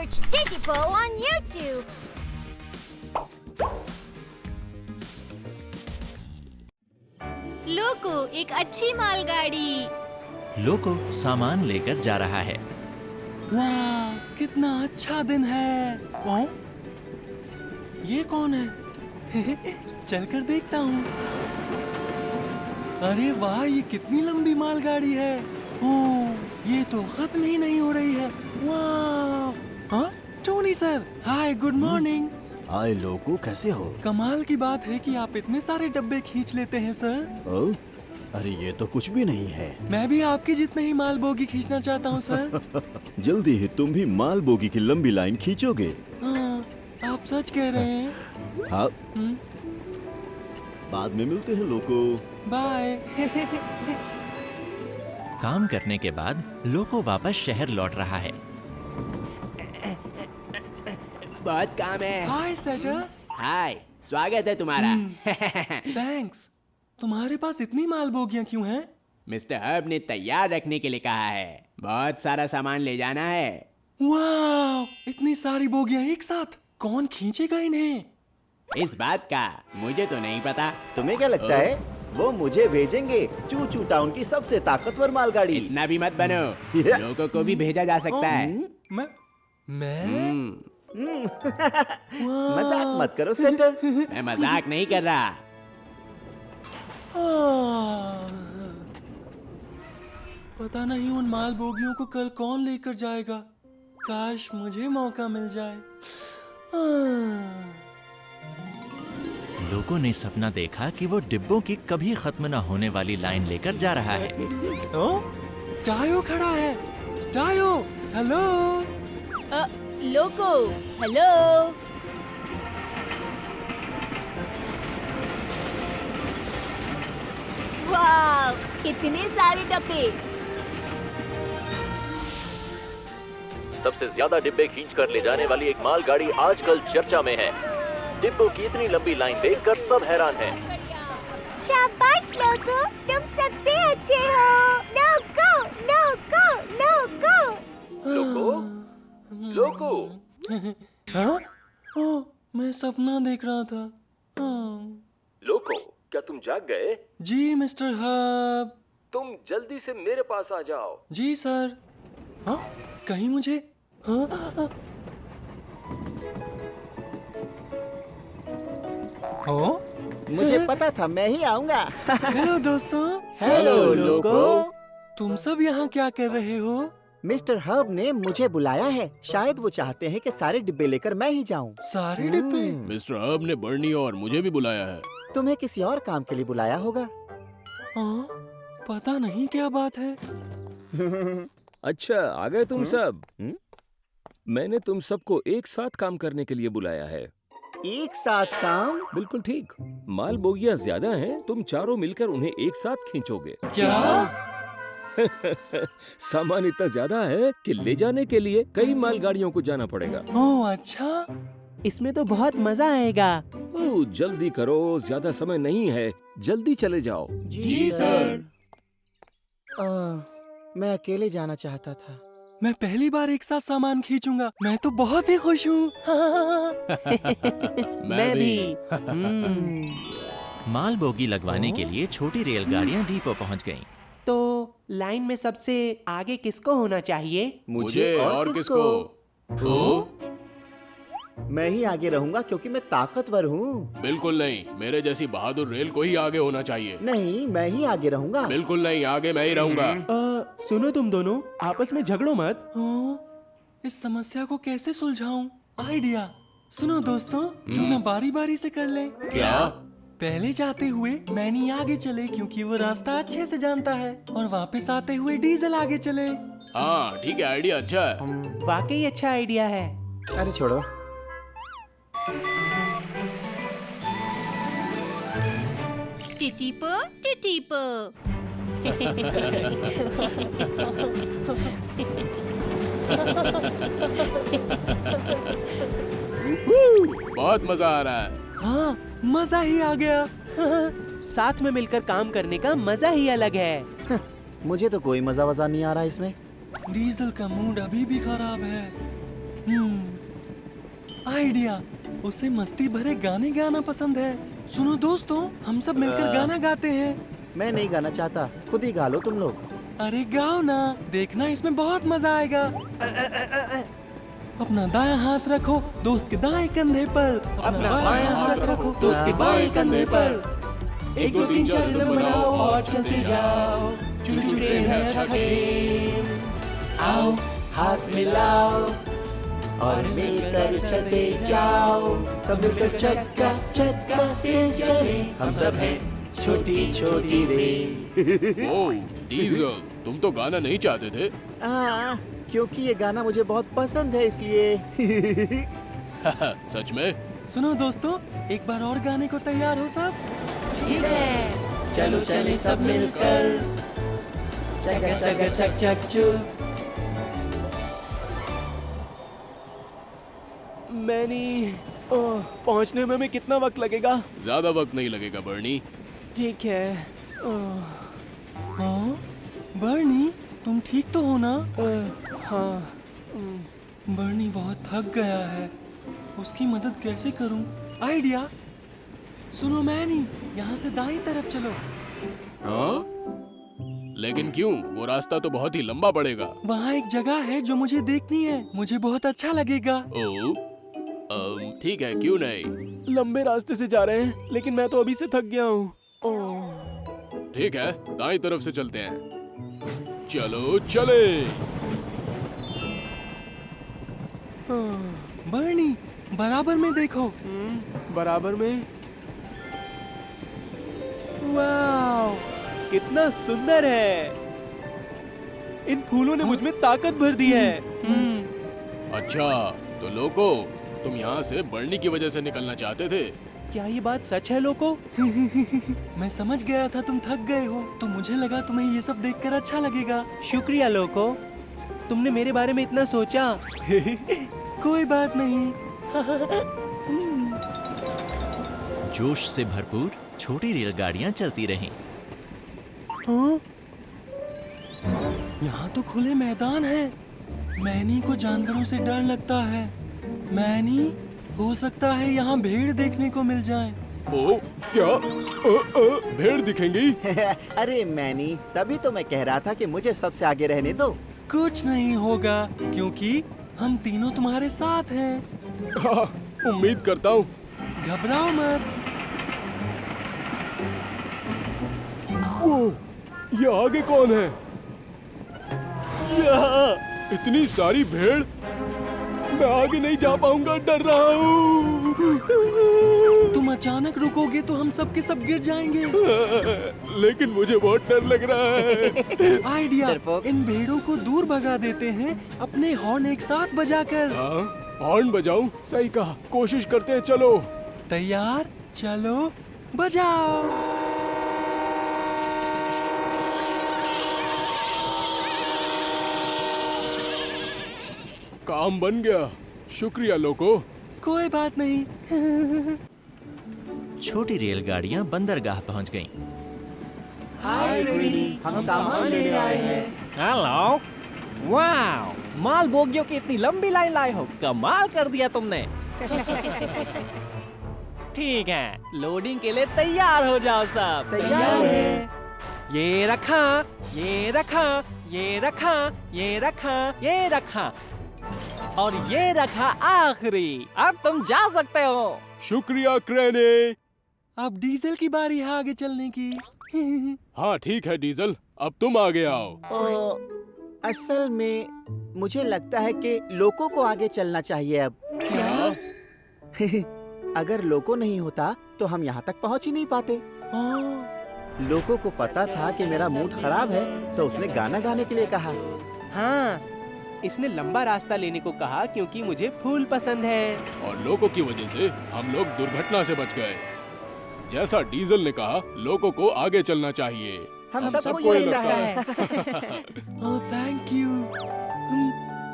Search Titipo on YouTube. लोको एक अच्छी मालगाड़ी। लोको सामान लेकर जा रहा है। वाह, कितना अच्छा दिन है। ओ? ये कौन है? चलकर देखता हूँ। अरे वाह, ये कितनी लंबी मालगाड़ी है। ओह, ये तो खत्म ही नहीं हो रही है। वाह! हाँ, टोनी सर, हाय, गुड मॉर्निंग। हाय लोको, कैसे हो? कमाल की बात है कि आप इतने सारे डब्बे खींच लेते हैं सर। ओह, अरे ये तो कुछ भी नहीं है। मैं भी आपके जितना ही माल बोगी खींचना चाहता हूँ सर। जल्दी ही तुम भी माल बोगी की लंबी लाइन खींचोगे। हाँ, आप सच कह रहे हैं। हाँ, बाद में मिलते हैं लोको। बाय। काम करने के बाद लोको वापस शहर लौट रहा है। बहुत काम है। हाय सेटर। हाय, स्वागत है तुम्हारा। थैंक्स। तुम्हारे पास इतनी माल बोगियां क्यों हैं? मिस्टर हब ने तैयार रखने के लिए कहा है। बहुत सारा सामान ले जाना है। वाह, इतनी सारी बोगियां एक साथ कौन खींचेगा इन्हें? इस बात का मुझे तो नहीं पता। तुम्हें क्या लगता है वो मुझे भेजेंगे चू चू टाउन की सबसे ताकतवर मालगाड़ी? इतना भी मत बनो। लोगों को भी भेजा जा सकता है। मैं मजाक मत करो सेटर। मैं मजाक नहीं कर रहा। पता नहीं उन माल बोगियों को कल कौन लेकर जाएगा। काश मुझे मौका मिल जाए। लोको ने सपना देखा कि वो डिब्बों की कभी खत्म न होने वाली लाइन लेकर जा रहा है। टायो खड़ा है। टायो, हेलो। लोको, हेलो। वाह, इतने सारे डब्बे। सबसे ज्यादा डिब्बे खींचकर ले जाने वाली एक मालगाड़ी आजकल चर्चा में है। डिब्बों की इतनी लंबी लाइन देखकर सब हैरान हैं। शाबाश लोको, तुम सबसे अच्छे हो। लोको, लोको, लोको। लोको, हाँ? ओह, मैं सपना देख रहा था। लोको, क्या तुम जाग गए? जी मिस्टर हब। तुम जल्दी से मेरे पास आ जाओ। जी सर। हाँ? कहीं मुझे हाँ? हाँ? मुझे पता था मैं ही आऊंगा। हेलो दोस्तों। हेलो लोको। तुम सब यहाँ क्या कर रहे हो? मिस्टर हब ने मुझे बुलाया है। शायद वो चाहते हैं कि सारे डिब्बे लेकर मैं ही जाऊं। सारे डिब्बे? मिस्टर हब ने बर्नी और मुझे भी बुलाया है। तुम्हें किसी और काम के लिए बुलाया होगा। हाँ? पता नहीं क्या बात है। अच्छा, आ गए तुम सब। मैंने तुम सबको एक साथ काम करने के लिए बुलाया है। एक साथ काम? बिल्कुल ठीक। माल बोगियां ज्यादा हैं, तुम चारों मिलकर उन्हें एक साथ खींचोगे। क्या? सामान इतना ज्यादा है कि ले जाने के लिए कई मालगाड़ियों को जाना पड़ेगा। ओह अच्छा। इसमें तो बहुत मजा आएगा। ओह, जल्दी करो, ज्यादा समय नहीं है। जल्दी चले जाओ। जी सर। मैं अकेले जाना चाहता था। मैं पहली बार एक साथ सामान खींचूंगा। मैं तो बहुत ही खुश हूँ। मैं भी। माल बोगी लगवाने के लिए छोटी रेलगाड़ियां डिपो पहुंच गईं। तो लाइन में सबसे आगे किसको होना चाहिए? मुझे और किसको? मैं ही आगे रहूंगा क्योंकि मैं ताकतवर हूँ। बिल्कुल नहीं, मेरे जैसी बहादुर रेल को ही आगे होना चाहिए। नहीं, मैं ही आगे रहूंगा। बिल्कुल नहीं, आगे मैं ही रहूंगा। सुनो तुम दोनों, आपस में झगड़ो मत। इस समस्या को कैसे सुलझाऊं? आइडिया। सुनो दोस्तों, क्यों ना बारी बारी से कर लें? क्या? पहले जाते हुए मैनी आगे चले क्योंकि वो रास्ता अच्छे से जानता है, और वापस आते हुए डीजल आगे चले। हाँ ठीक है, आइडिया अच्छा है। वाकई अच्छा आइडिया है। अरे छोड़ो। टिटिपो, टिटिपो। बहुत मजा आ रहा है। हाँ, मजा ही आ गया। साथ में मिलकर काम करने का मजा ही अलग है। मुझे तो कोई मजा वजा नहीं आ रहा इसमें। डीजल का मूड अभी भी खराब है। आइडिया, उसे मस्ती भरे गाने गाना पसंद है। सुनो दोस्तों, हम सब मिलकर गाना गाते हैं। मैं नहीं गाना चाहता, खुद ही गा लो तुम लोग। अरे गाओ ना, देखना इसमें बहुत मजा आएगा। अपना दायां हाथ रखो दोस्त के दाएं कंधे पर, अपना बायां हाथ रखो दोस्त के बाएं कंधे पर। 1 2 3 4 रिदम बनाओ और चलते जाओ, चू-चू ट्रेन है अच्छा गेम। आओ हाथ मिलाओ और मिलकर चलते जाओ, सब मिलकर चक्का चक्का तेज चले, हम सब हैं छोटी छोटी रेल। ओह डीजल, तुम तो गाना नहीं चाहते थे। क्योंकि ये गाना मुझे बहुत पसंद है इसलिए। सच में? सुनो दोस्तों, एक बार और गाने को तैयार हो सब? ठीक है, चलो चले सब मिलकर, चका चका चक चक चू। मैनी, पहुंचने में कितना वक्त लगेगा? ज्यादा वक्त नहीं लगेगा बर्नी। ठीक है। हाँ बर्नी, तुम ठीक तो हो ना? हाँ। बर्नी बहुत थक गया है, उसकी मदद कैसे करूं? आइडिया, सुनो मैनी, यहाँ से दाईं तरफ चलो। हाँ? लेकिन क्यों? वो रास्ता तो बहुत ही लंबा पड़ेगा। वहाँ एक जगह है जो मुझे देखनी है, मुझे बहुत अच्छा लगेगा। ओह, ठीक है, क्यों नहीं? लंबे रास्ते से जा रहे हैं, लेकिन मैं तो अभी से थक गया हूँ। ठीक है, दाईं तरफ से चलते हैं। चलो चले। बर्नी, बराबर में देखो। बराबर में? वाह, कितना सुंदर है। इन फूलों ने मुझ में ताकत भर दी है। अच्छा, तो लोको, तुम यहाँ से बर्नी की वजह से निकलना चाहते थे? क्या ये बात सच है लोको? मैं समझ गया था तुम थक गए हो, तो मुझे लगा तुम्हें ये सब देखकर अच्छा लगेगा। शुक्रिया लोको, तुमने मेरे बारे में इतना सोचा। कोई बात नहीं। जोश से भरपूर छोटी रेलगाड़ियां चलती रहीं। हाँ? यहाँ तो खुले मैदान है। मैनी को जानवरों से डर लगता है। मैनी, हो सकता है यहाँ भेड़ देखने को मिल जाए। ओ, क्या? भेड़ दिखेंगी? अरे मैनी, तभी तो मैं कह रहा था कि मुझे सबसे आगे रहने दो। कुछ नहीं होगा, क्योंकि हम तीनों तुम्हारे साथ हैं। हाँ, उम्मीद करता हूँ। घबराओ मत। वो, ये आगे कौन है? इतनी सारी भेड़, मैं आगे नहीं जा पाऊंगा, डर रहा हूँ। तुम अचानक रुकोगे तो हम सब के सब गिर जाएंगे। लेकिन मुझे बहुत डर लग रहा है। आइडिया, डरपोक। इन भेड़ों को दूर भगा देते हैं अपने हॉर्न एक साथ बजाकर। हाँ, हॉर्न बजाऊं? सही कहा, कोशिश करते हैं, चलो। तैयार? चलो बजाओ। काम बन गया, शुक्रिया लोको। कोई बात नहीं। छोटी रेलगाड़ियां बंदरगाह पहुंच गईं। हाय रेडी, हम सामान लेने आए हैं। हेलो, वाह, माल बोगियों की इतनी लंबी लाइन लाए हो, कमाल कर दिया तुमने। ठीक है, लोडिंग के लिए तैयार हो जाओ सब। तैयार है। ये रखा, ये रखा, ये रखा, ये रखा, ये रखा, और ये रखा आखिरी। अब तुम जा सकते हो। शुक्रिया क्रेने। अब डीजल की बारी है आगे चलने की। हाँ ठीक है डीजल, अब तुम आगे आओ। असल में मुझे लगता है कि लोको को आगे चलना चाहिए अब। क्या? अगर लोको नहीं होता तो हम यहाँ तक पहुँच ही नहीं पाते। लोको को पता था कि मेरा मूड खराब है, तो उसने गाना गाने के लिए कहा। हाँ, इसने लंबा रास्ता लेने को कहा क्योंकि मुझे फूल पसंद है। और लोको की वजह से हम लोग दुर्घटना से बच गए। जैसा डीजल ने कहा, लोको को आगे चलना चाहिए। हम सबको सबको यही ये लगता है। Oh thank you.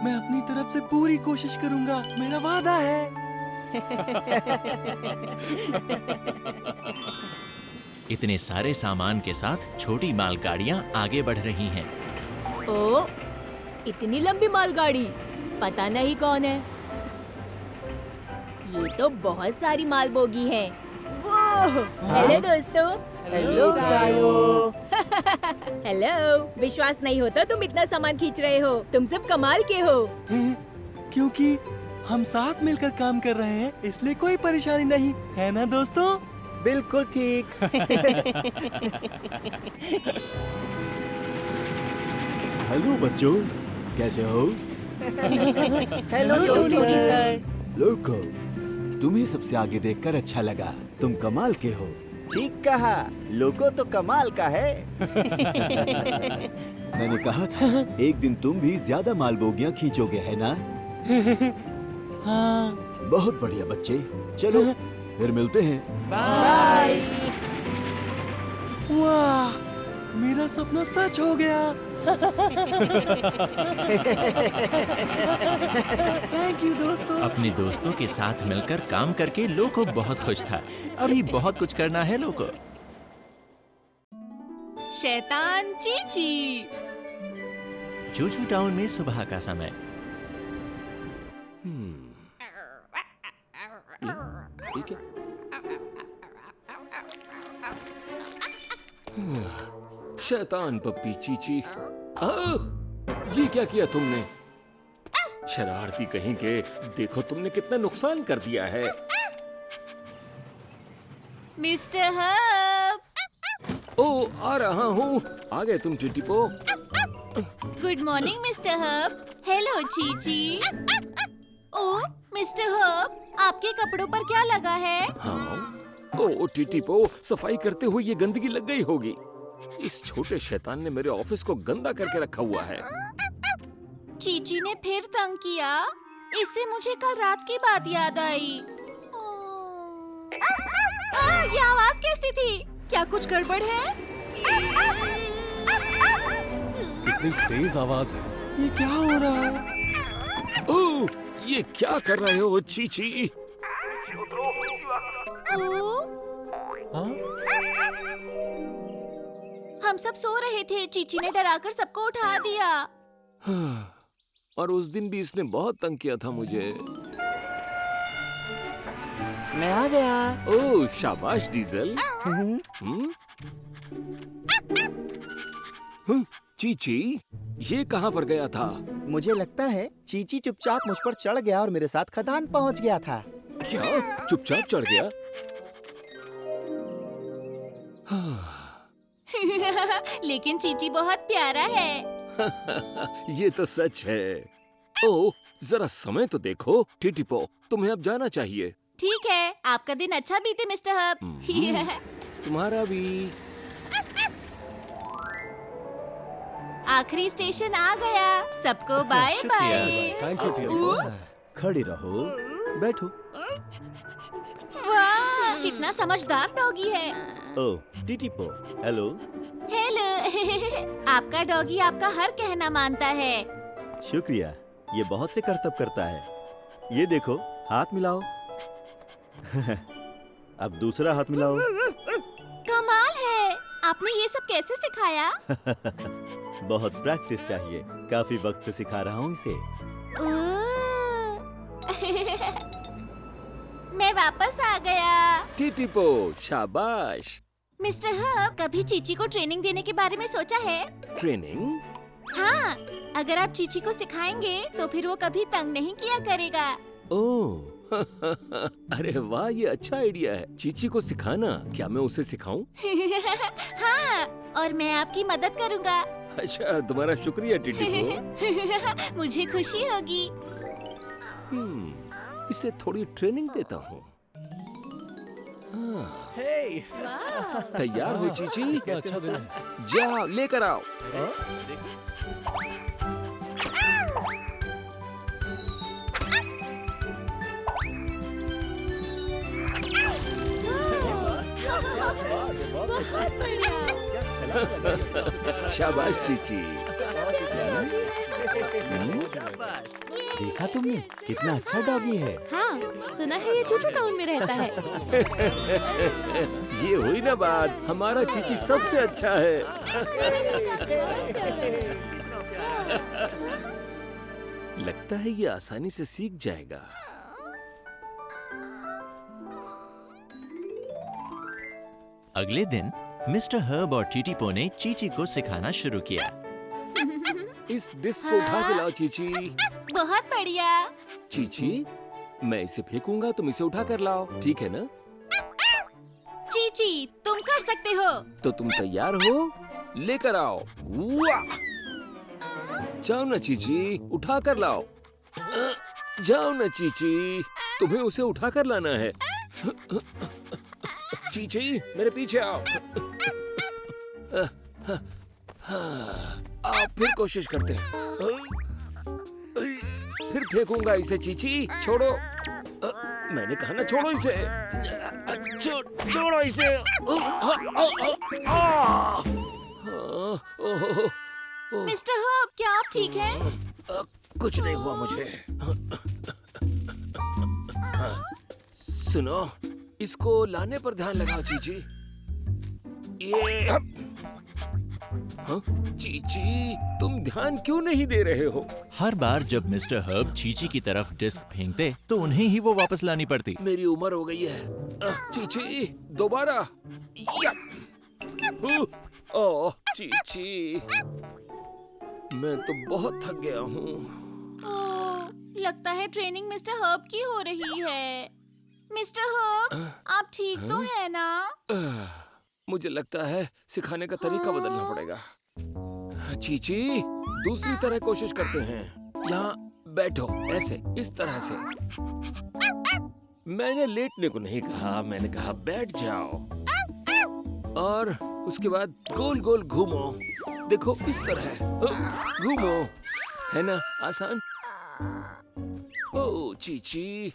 मैं अपनी तरफ से पूरी कोशिश करूंगा, मेरा वादा है। इतने सारे सामान के साथ छोटी मालगाड़ियां आगे बढ़ रही हैं। ओ, इतनी लंबी मालगाड़ी, पता नहीं कौन है। ये तो बहुत सारी मालबोगी है। हेलो दोस्तों। हेलो गायो। हेलो। विश्वास नहीं होता तुम इतना सामान खींच रहे हो। तुम सब कमाल के हो। क्योंकि हम साथ मिलकर काम कर रहे हैं, इसलिए कोई परेशानी नहीं है ना दोस्तों? बिल्कुल ठीक। हेलो बच्चों, कैसे हो? Hello Tony sir. लोको, तुम्हें सबसे आगे देखकर अच्छा लगा। तुम कमाल के हो। ठीक कहा, लोको तो कमाल का है। मैंने कहा था एक दिन तुम भी ज्यादा मालबोगियां खींचोगे, है ना? हाँ। बहुत बढ़िया बच्चे, चलो फिर मिलते हैं। बाय। वाह, मेरा सपना सच हो गया। थैंक यू दोस्तों। अपने दोस्तों के साथ मिलकर काम करके लोको बहुत खुश था। अभी बहुत कुछ करना है लोको। शैतान चीची। चूचू टाउन में सुबह का समय। ठीक है। शैतान पप्पी चीची, ये क्या किया तुमने? शरारती कहीं के, देखो तुमने कितना नुकसान कर दिया है। मिस्टर हब। ओ, आ रहा हूँ। आ गए तुम Titipo. Good morning mister Hub. Hello Chichi. ओ मिस्टर हब, आपके कपड़ों पर क्या लगा है? हाँ, ओ टिटिपो, सफाई करते हुए ये गंदगी लग गई होगी। इस छोटे शैतान ने मेरे ऑफिस को गंदा करके रखा हुआ है। चीची ने फिर तंग किया। इससे मुझे कल रात की बात याद आई। ये आवाज कैसी थी? क्या कुछ गड़बड़ है? कितनी तेज आवाज है। ये क्या हो रहा है? ओह, ये क्या कर रहे हो चीची? हाँ? हम सब सो रहे थे। चीची ने डराकर सबको उठा दिया। और उस दिन भी इसने बहुत तंग किया था मुझे। मैं आ गया। ओह, शाबाश डीजल। चीची, ये कहाँ पर गया था? मुझे लगता है चीची चुपचाप मुझ पर चढ़ गया और मेरे साथ खदान पहुंच गया था। क्या? चुपचाप चढ़ गया? लेकिन चीची बहुत प्यारा है। ये तो सच है। ओह, जरा समय तो देखो टिटिपो, तुम्हें अब जाना चाहिए। ठीक है, आपका दिन अच्छा बीते मिस्टर हब। तुम्हारा भी। आखिरी स्टेशन आ गया। सबको बाय बाय। Thank you. खड़ी रहो, बैठो। वाह, कितना समझदार डॉगी है। ओह, टिटिपो, हेलो। हेलो। आपका डॉगी आपका हर कहना मानता है। शुक्रिया, ये बहुत से करतब करता है। ये देखो, हाथ मिलाओ। अब दूसरा हाथ मिलाओ। कमाल है, आपने ये सब कैसे सिखाया? बहुत प्रैक्टिस चाहिए। काफी वक्त से सिखा रहा हूँ इसे। मैं वापस आ गया। टिटिपो, शाबाश। मिस्टर हब, कभी चीची को ट्रेनिंग देने के बारे में सोचा है? ट्रेनिंग? हाँ, अगर आप चीची को सिखाएंगे तो फिर वो कभी तंग नहीं किया करेगा। ओह, अरे वाह, ये अच्छा आइडिया है। चीची को सिखाना। क्या मैं उसे सिखाऊं? हाँ, और मैं आपकी मदद करूँगा। अच्छा, तुम्हारा शुक्रिया टिटिपो। मुझे खुशी होगी। इसे थोड़ी ट्रेनिंग देता हूँ। तैयार हो चीची? अच्छा दिन है। जाओ, लेकर आओ। बहुत बढ़िया। शाबाश चीची। देखा तुमने, कितना अच्छा डॉगी है। हाँ, सुना है ये चूचू टाउन में रहता है। ये हुई ना बात, हमारा चीची सबसे अच्छा है। लगता है ये आसानी से सीख जाएगा। अगले दिन मिस्टर हर्ब और टीटीपो ने चीची को सिखाना शुरू किया। इस डिस्क को उठा के लाओ चीची। बहुत बढ़िया। चीची, मैं इसे फेंकूंगा, तुम इसे उठा कर लाओ, ठीक है ना? चीची, तुम कर सकते हो। तो तुम तैयार हो? लेकर आओ। वाह! जाओ ना चीची, उठा कर लाओ। जाओ ना चीची, तुम्हें उसे उठा कर लाना है। चीची, मेरे पीछे आओ। आप फिर कोशिश करते हैं। फिर फेंकूंगा इसे चीची, छोड़ो। मैंने कहा ना छोड़ो इसे। छोड़ो इसे। मिस्टर हर्ब, क्या आप ठीक हैं? कुछ नहीं हुआ मुझे। सुनो, इसको लाने पर ध्यान लगाओ चीची। ये हाँ? चीची, तुम ध्यान क्यों नहीं दे रहे हो? हर बार जब मिस्टर हर्ब चीची की तरफ डिस्क फेंकते तो उन्हें ही वो वापस लानी पड़ती। मेरी उम्र हो गई है। चीची, दोबारा। ओह चीची, मैं तो बहुत थक गया हूँ। ओह, लगता है ट्रेनिंग मिस्टर हर्ब की हो रही है। मिस्टर हर्ब, आप ठीक तो है ना? मुझे लगता है सिखाने का तरीका बदलना पड़ेगा। चीची, दूसरी तरह कोशिश करते हैं। यहाँ बैठो, ऐसे, इस तरह से। मैंने लेटने को नहीं कहा, मैंने कहा बैठ जाओ। और उसके बाद गोल गोल घूमो। देखो इस तरह घूमो, है ना आसान? ओ चीची,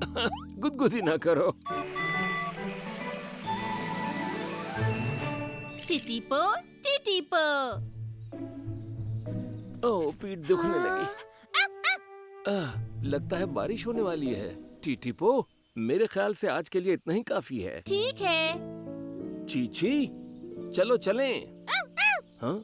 गुदगुदी ना करो। टीटीपो, टीटीपो। ओह, पीठ दुखने लगी। लगता है बारिश होने वाली है। टीटीपो, मेरे ख्याल से आज के लिए इतना ही काफी है। ठीक है। चीची, चलो चलें। हाँ?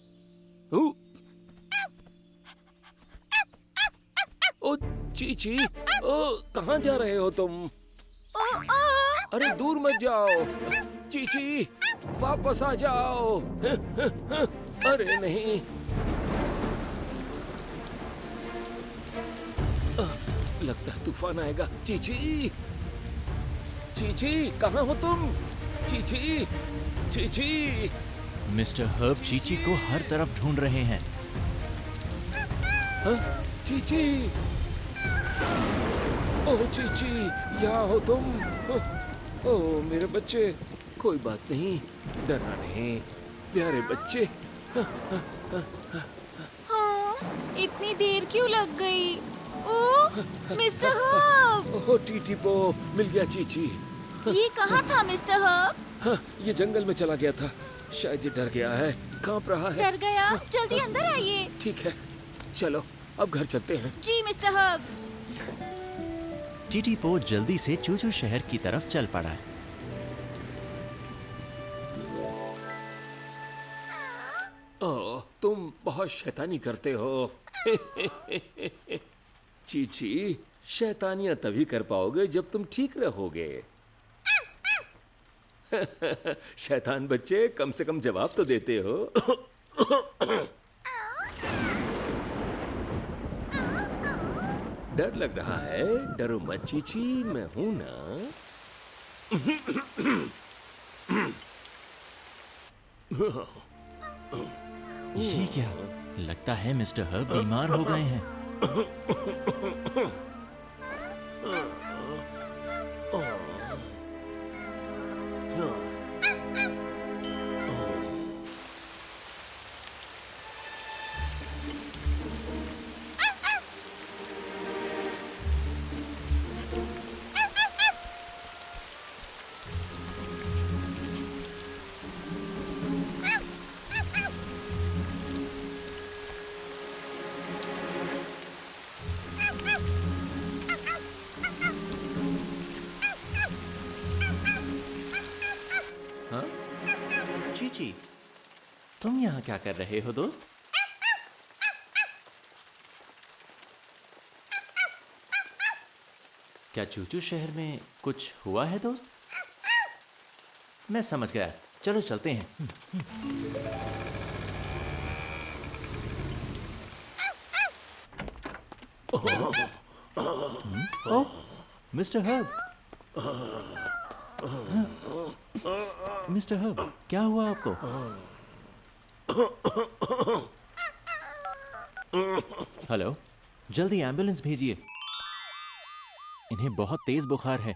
ओ चीची, ओ कहाँ जा रहे हो तुम? अरे दूर मत जाओ। चीची, वापस आ जाओ। अरे नहीं। लगता है तूफान आएगा। चीची, चीची, कहाँ हो तुम? चीची, चीची। मिस्टर हर्ब चीची को हर तरफ ढूंढ रहे हैं। चीची, ओह चीची, यहाँ हो तुम? ओह मेरे बच्चे, कोई बात नहीं, डरना नहीं, प्यारे बच्चे। हाँ, इतनी देर क्यों लग गई? ओह, मिस्टर हर्ब! ओह टीटीपो, मिल गया चीची। ये कहाँ था मिस्टर हर्ब? हाँ, ये जंगल में चला गया था। शायद ये डर गया है, कांप रहा है। डर गया? जल्दी अंदर आइए। ठीक है, चलो अब घर चलते हैं। जी मिस्टर हर्ब। टीटीपो जल्दी से चूचू शहर की तरफ चल पड़ा। ओह, तुम बहुत शैतानी करते हो। चीची, शैतानियां तभी कर पाओगे जब तुम ठीक रहोगे। शैतान बच्चे, कम से कम जवाब तो देते हो। डर लग रहा है? डरो मत चीची, मैं हूं ना। ये क्या? लगता है मिस्टर हर्ब बीमार हो गए हैं। हाँ? चीची, तुम यहाँ क्या कर रहे हो दोस्त? क्या चूचू शहर में कुछ हुआ है दोस्त? मैं समझ गया। चलो चलते हैं। ओह, मिस्टर हर्ब। मिस्टर हर्ब, क्या हुआ आपको? हेलो, जल्दी एम्बुलेंस भेजिए। इन्हें बहुत तेज बुखार है।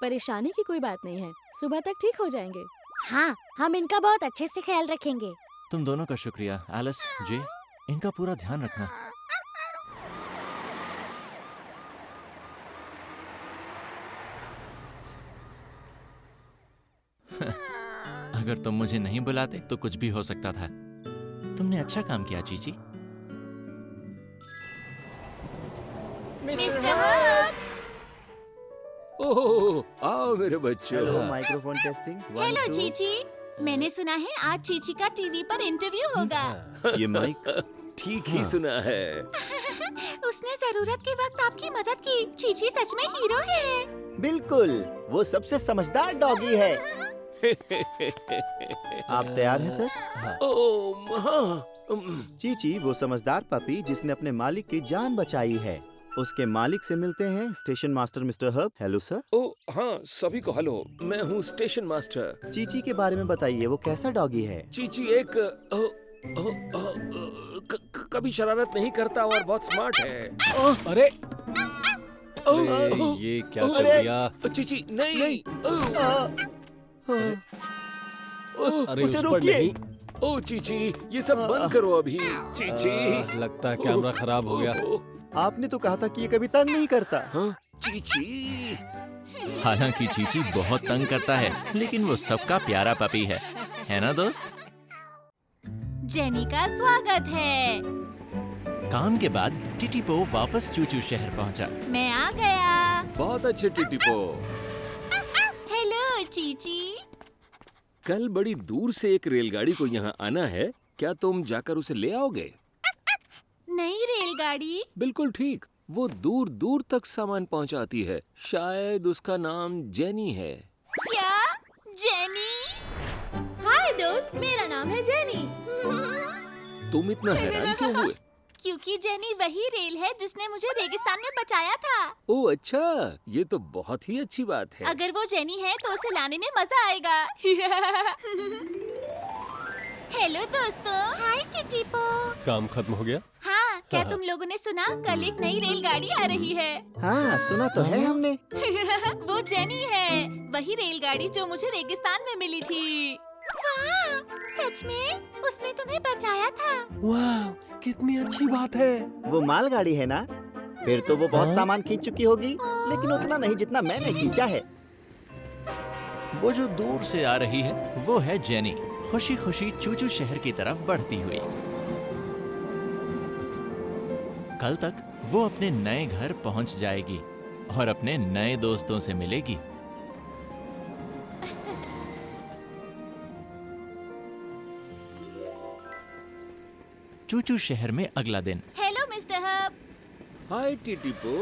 परेशानी की कोई बात नहीं है, सुबह तक ठीक हो जाएंगे। हाँ, हम इनका बहुत अच्छे से ख्याल रखेंगे। तुम दोनों का शुक्रिया। एलिस, जे, इनका पूरा ध्यान रखना। अगर तुम मुझे नहीं बुलाते तो कुछ भी हो सकता था। तुमने अच्छा काम किया चीची। Mister herb. ओह, आओ मेरे बच्चों। Hello, microphone testing. Hello Chichi. मैंने सुना है आज चीची का टीवी पर इंटरव्यू होगा। ये माइक ठीक ही सुना है। उसने जरूरत के वक्त आपकी मदद की। चीची सच में हीरो है। बिल्कुल, वो सबसे समझदार डॉगी है। आप तैयार हैं सर? ओह, हाँ। चीची वो समझदार पपी जिसने अपने मालिक की जान बचाई है। उसके मालिक से मिलते हैं station master mister Herb. Hello sir. Oh हाँ, सभी को हेलो। मैं हूँ स्टेशन मास्टर। चीची के बारे में बताइए, वो कैसा डॉगी है? चीची एक कभी शरारत नहीं करता और बहुत स्मार्ट है। अरे ओह, ये क्या कर दिया? चीची नहीं। अरे उसे उस पर रोकिए। नहीं। ओह चीची, ये सब बंद करो अभी। चीची, लगता है कैमरा खराब हो गया। आपने तो कहा था कि ये कभी तंग नहीं करता। हाँ, चीची। हालांकि चीची बहुत तंग करता है, लेकिन वो सबका प्यारा पपी है ना दोस्त? जेनी का स्वागत है। काम के बाद टिटीपो वापस चूचू शहर पहुंचा। मैं आ गया। बहुत अच्छे टिटीपो। हेलो चीची। कल बड़ी दूर से एक रेलगाड़ी को यहाँ आना है। क्या तुम जाकर उसे ले आओगे? नई रेलगाड़ी? बिल्कुल ठीक। वो दूर दूर तक सामान पहुँचाती है। शायद उसका नाम जेनी है। क्या? जेनी? हाय दोस्त, मेरा नाम है जेनी। तुम इतना हैरान क्यों हुए? क्योंकि जेनी वही रेल है जिसने मुझे रेगिस्तान में बचाया था। ओह अच्छा, ये तो बहुत ही अच्छी बात है। अगर वो जेनी है तो उसे लाने में मजा आएगा। हेलो दोस्तों। हाय टिटीपो। काम खत्म हो गया? हाँ, क्या तुम लोगों ने सुना? कल एक नई रेलगाड़ी आ रही है। हाँ, सुना तो है हमने। वो जेनी है, वही रेलगाड़ी जो मुझे रेगिस्तान में मिली थी। वाह, सच में? उसने तुम्हें बचाया था? वाह, कितनी अच्छी बात है। वो मालगाड़ी है ना? फिर तो वो बहुत सामान खींच चुकी होगी, लेकिन उतना नहीं जितना मैंने खींचा है। वो जो दूर से आ रही है वो है जेनी, खुशी खुशी चूचू शहर की तरफ बढ़ती हुई। कल तक वो अपने नए घर पहुंच जाएगी और अपने नए दोस्तों से मिलेगी। चूचू शहर में अगला दिन। Hello mister Herb. Hi Titipo,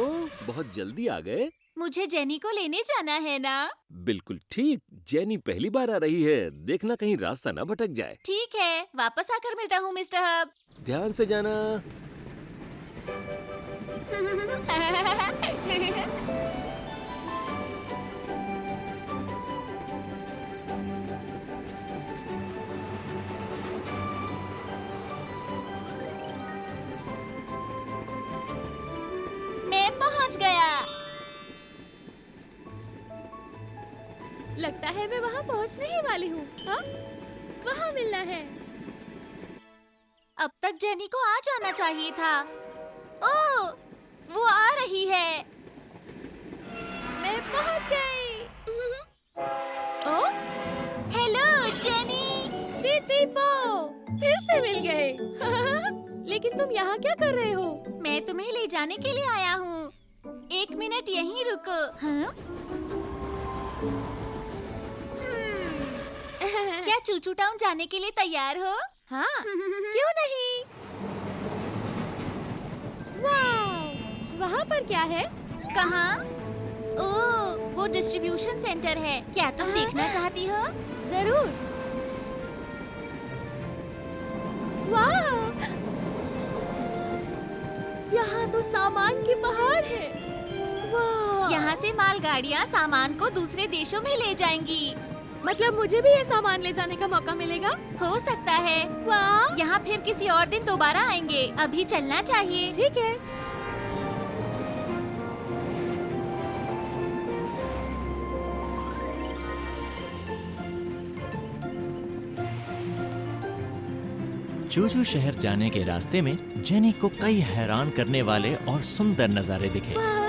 बहुत जल्दी आ गए। मुझे जेनी को लेने जाना है ना? बिल्कुल ठीक। जेनी पहली बार आ रही है, देखना कहीं रास्ता ना भटक जाए। ठीक है, वापस आकर मिलता हूँ मिस्टर हर्ब। ध्यान से जाना। मैं पहुँच गया। लगता है मैं वहाँ पहुँचने ही वाली हूँ। हाँ, वहाँ मिलना है। अब तक जेनी को आ जाना चाहिए था। ओह, वो आ रही है। मैं पहुँच गई। ओह, हेलो जेनी। टिटीपो, फिर से मिल गए। लेकिन तुम यहाँ क्या कर रहे हो? मैं तुम्हें ले जाने के लिए आया हूँ। 1 मिनट यहीं रुको। हाँ? क्या चूचू टाउन जाने के लिए तैयार हो? हाँ, क्यों नहीं? वाह, वहाँ पर क्या है? कहाँ? ओह, वो डिस्ट्रीब्यूशन सेंटर है। क्या तुम देखना चाहती हो? जरूर। तो सामान की पहाड़ है। वाह! यहाँ से मालगाड़ियाँ सामान को दूसरे देशों में ले जाएंगी। मतलब मुझे भी ये सामान ले जाने का मौका मिलेगा? हो सकता है। वाह! यहाँ फिर किसी और दिन दोबारा आएंगे। अभी चलना चाहिए। ठीक है। चूचू शहर जाने के रास्ते में जेनी को कई हैरान करने वाले और सुंदर नजारे दिखे। वाह!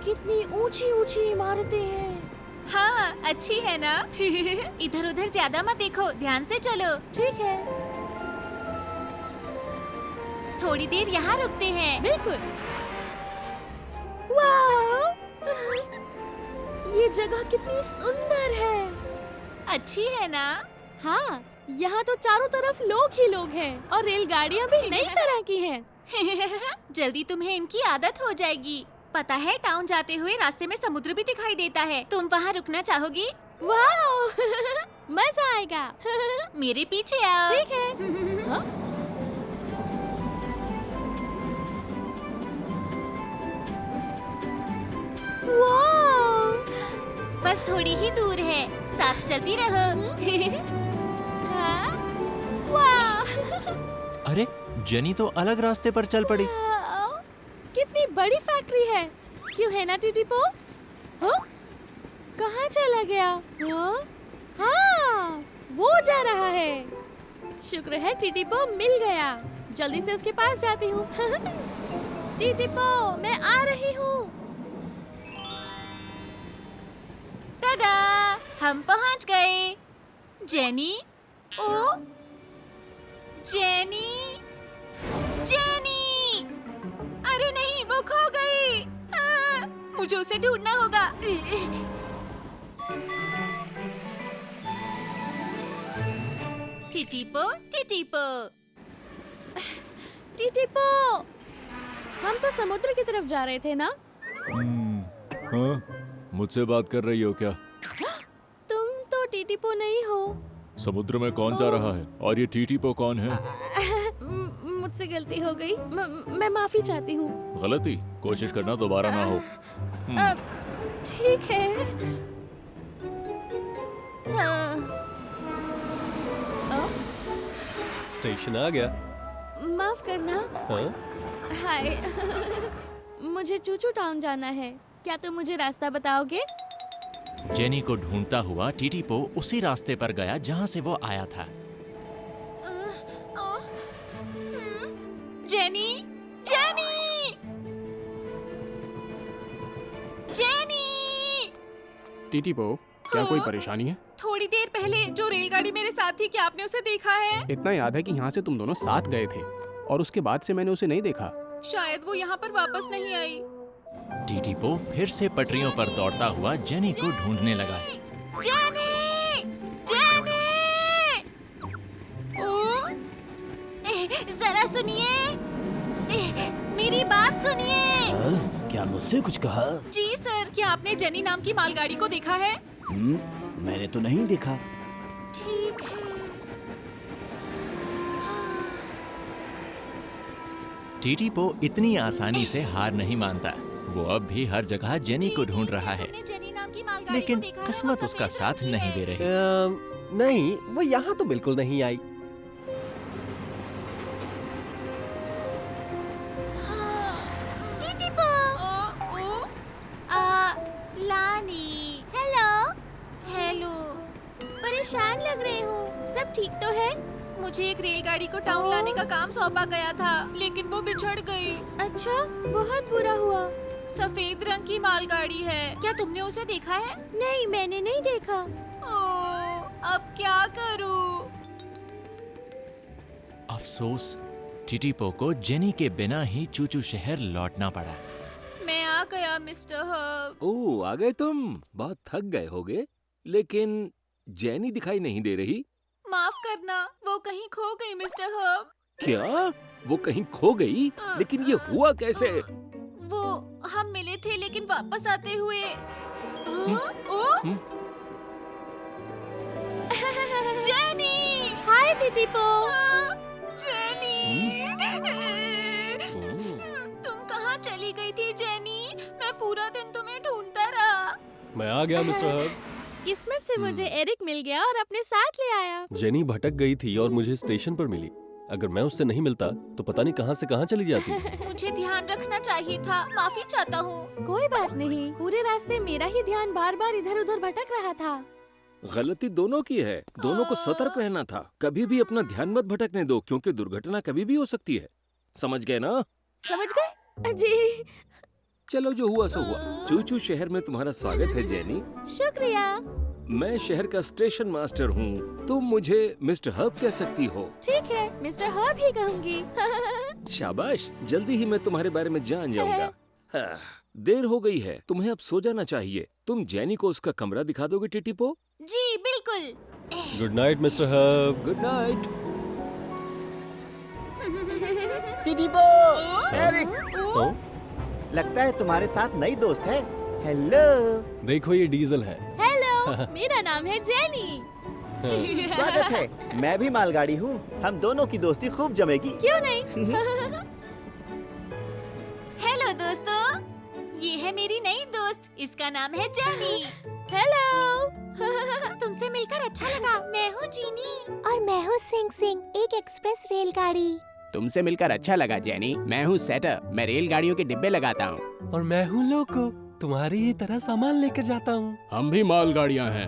कितनी ऊंची ऊंची इमारतें हैं। हाँ, अच्छी है ना? इधर उधर ज्यादा मत देखो, ध्यान से चलो। ठीक है। थोड़ी देर यहाँ रुकते हैं। बिल्कुल। वाह! ये जगह कितनी सुंदर है। अच्छी है ना? हाँ, यहाँ तो चारों तरफ लोग ही लोग हैं और रेलगाड़ियाँ भी नई तरह की हैं। जल्दी तुम्हें इनकी आदत हो जाएगी। पता है, टाउन जाते हुए रास्ते में समुद्र भी दिखाई देता है। तुम वहाँ रुकना चाहोगी? वाह! मजा आएगा। मेरे पीछे आओ। ठीक है। हाँ? वाह! बस थोड़ी ही दूर है, साथ चलती रहो। हाँ? वाह! अरे जेनी तो अलग रास्ते पर चल पड़ी। कितनी बड़ी फैक्ट्री है। क्यों है ना टीटीपो? हाँ? कहाँ चला गया? हाँ? हाँ, वो जा रहा है। शुक्र है टीटीपो मिल गया। जल्दी से उसके पास जाती हूँ। टीटीपो, मैं आ रही हूँ। टाडा, हम पहुँच गए। जेनी, ओ जेनी, जेनी! अरे नहीं, वो खो गई। मुझे उसे ढूंढना होगा। टिटीपो, टिटीपो, टीटीपो, हम तो समुद्र की तरफ जा रहे थे ना? हाँ? मुझसे बात कर रही हो क्या? तुम तो टीटीपो नहीं हो। समुद्र में कौन जा रहा है? और ये टीटीपो कौन है? मुझसे गलती हो गई। मैं माफी चाहती हूँ। गलती? कोशिश करना दोबारा ना हो। ठीक है। स्टेशन आ गया। माफ करना। हाँ? हाय। मुझे चूचू टाउन जाना है। क्या तुम मुझे रास्ता बताओगे? जेनी को ढूंढता हुआ टीटीपो उसी रास्ते पर गया जहाँ से वो आया था। Jenny, jenny, jenny! टीटीपो, क्या कोई परेशानी है? थोड़ी देर पहले जो रेलगाड़ी मेरे साथ थी, क्या आपने उसे देखा है? इतना याद है कि यहाँ से तुम दोनों साथ गए थे और उसके बाद से मैंने उसे नहीं देखा। शायद वो यहाँ पर वापस नहीं आई। टीटीपो फिर से पटरियों पर दौड़ता हुआ जेनी को ढूंढने लगा। जेनी! जेनी! ओ! जरा सुनिए, मेरी बात सुनिए। क्या मुझसे कुछ कहा? जी सर, क्या आपने जेनी नाम की मालगाड़ी को देखा है? मैंने तो नहीं देखा। ठीक है। टीटीपो इतनी आसानी से हार नहीं मानता। वो अब भी हर जगह जेनी को ढूंढ रहा है, लेकिन किस्मत उसका साथ नहीं दे रही। नहीं, वो यहाँ तो बिल्कुल नहीं आई। लानी, हेलो। हेलो। परेशान लग रहे हो। सब ठीक तो है? मुझे एक रेलगाड़ी को टाउन लाने का काम सौंपा गया था, लेकिन वो बिछड़ गई। अच्छा, बहुत बुरा हुआ। सफेद रंग की मालगाड़ी है। क्या तुमने उसे देखा है? नहीं, मैंने नहीं देखा। ओह, अब क्या करूं? अफसोस, टीटीपो को जेनी के बिना ही चूचू शहर लौटना पड़ा। मैं आ गया मिस्टर हब। ओह, आ गए तुम। बहुत थक गए होगे, लेकिन जेनी दिखाई नहीं दे रही। माफ करना, वो कहीं खो गई मिस्टर हब। क्या? वो कहीं खो गई? लेकिन ये हुआ कैसे? वो हम मिले थे, लेकिन वापस आते हुए जेनी। हाय टीटीपो। जेनी, तुम कहाँ चली गई थी जेनी? मैं पूरा दिन तुम्हें ढूंढता रहा। मैं आ गया मिस्टर हर्ब। किस्मत से मुझे एरिक मिल गया और अपने साथ ले आया। जेनी भटक गई थी और मुझे स्टेशन पर मिली। अगर मैं उससे नहीं मिलता तो पता नहीं कहां से कहां चली जाती। मुझे ध्यान रखना चाहिए था, माफी चाहता हूँ। कोई बात नहीं, पूरे रास्ते मेरा ही ध्यान बार बार इधर उधर भटक रहा था। गलती दोनों की है, दोनों को सतर्क रहना था। कभी भी अपना ध्यान मत भटकने दो, क्योंकि दुर्घटना कभी भी हो सकती है। समझ गए ना? समझ गए? जी। चलो जो हुआ सो हुआ। चूचू शहर में तुम्हारा स्वागत है जेनी। शुक्रिया। मैं शहर का स्टेशन मास्टर हूँ। तुम मुझे मिस्टर हर्ब कह सकती हो। ठीक है, मिस्टर हर्ब ही कहूँगी। शाबाश, जल्दी ही मैं तुम्हारे बारे में जान जाऊंगा। हाँ, देर हो गई है, तुम्हें अब सो जाना चाहिए। तुम जेनी को उसका कमरा दिखा दोगे टिटीपो? जी बिल्कुल। Good night mister Herb. Good night. Titipo, Eric, लगता है तुम्हारे साथ नई दोस्त है। हेलो। देखो ये डीजल है। हेलो, मेरा नाम है जेनी। स्वागत है। मैं भी मालगाड़ी हूँ। हम दोनों की दोस्ती खूब जमेगी। क्यों नहीं? हेलो दोस्तों, ये है मेरी नई दोस्त, इसका नाम है जेनी। हेलो। तुमसे मिलकर अच्छा लगा। मैं हूँ जीनी। और मैं हूँ सिंग सिंग, एक एक्सप्रेस रेलगाड़ी। तुमसे मिलकर अच्छा लगा जेनी। मैं हूँ सेटर, मैं रेलगाड़ियों के डिब्बे लगाता हूँ। और मैं हूँ लोको, तुम्हारी ही तरह सामान लेकर जाता हूँ। हम भी मालगाड़ियाँ हैं।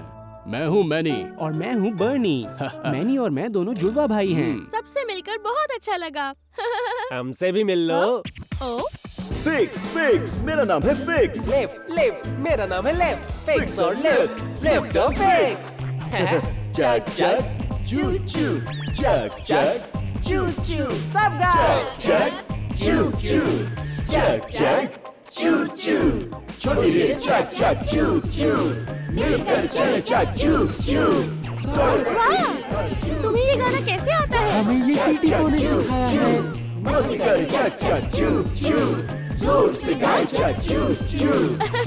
मैं हूँ मैनी। और मैं हूँ बर्नी। मैनी और मैं दोनों जुड़वा भाई हैं। सबसे मिलकर बहुत अच्छा लगा। हमसे भी मिल लो। ओ, फिक्स फिक्स, मेरा नाम है फिक्स। लेफ्ट लेफ्ट, मेरा नाम है लेफ्ट। फिक्स और लेफ्ट, लेफ्ट और फिक्स। चक चक चू चू, चक चक चू चू, सब गाओ। चक चू चू, चक चक चू चू, छोटी रेल चक चक चू चू, मिलकर चले चक चू चू। वाह, तुम्हें ये गाना कैसे आता है? हमें ये टीटीपो ने सिखाया है। मस्ती कर चक चक चू चू, जोर से गाए चक चू चू,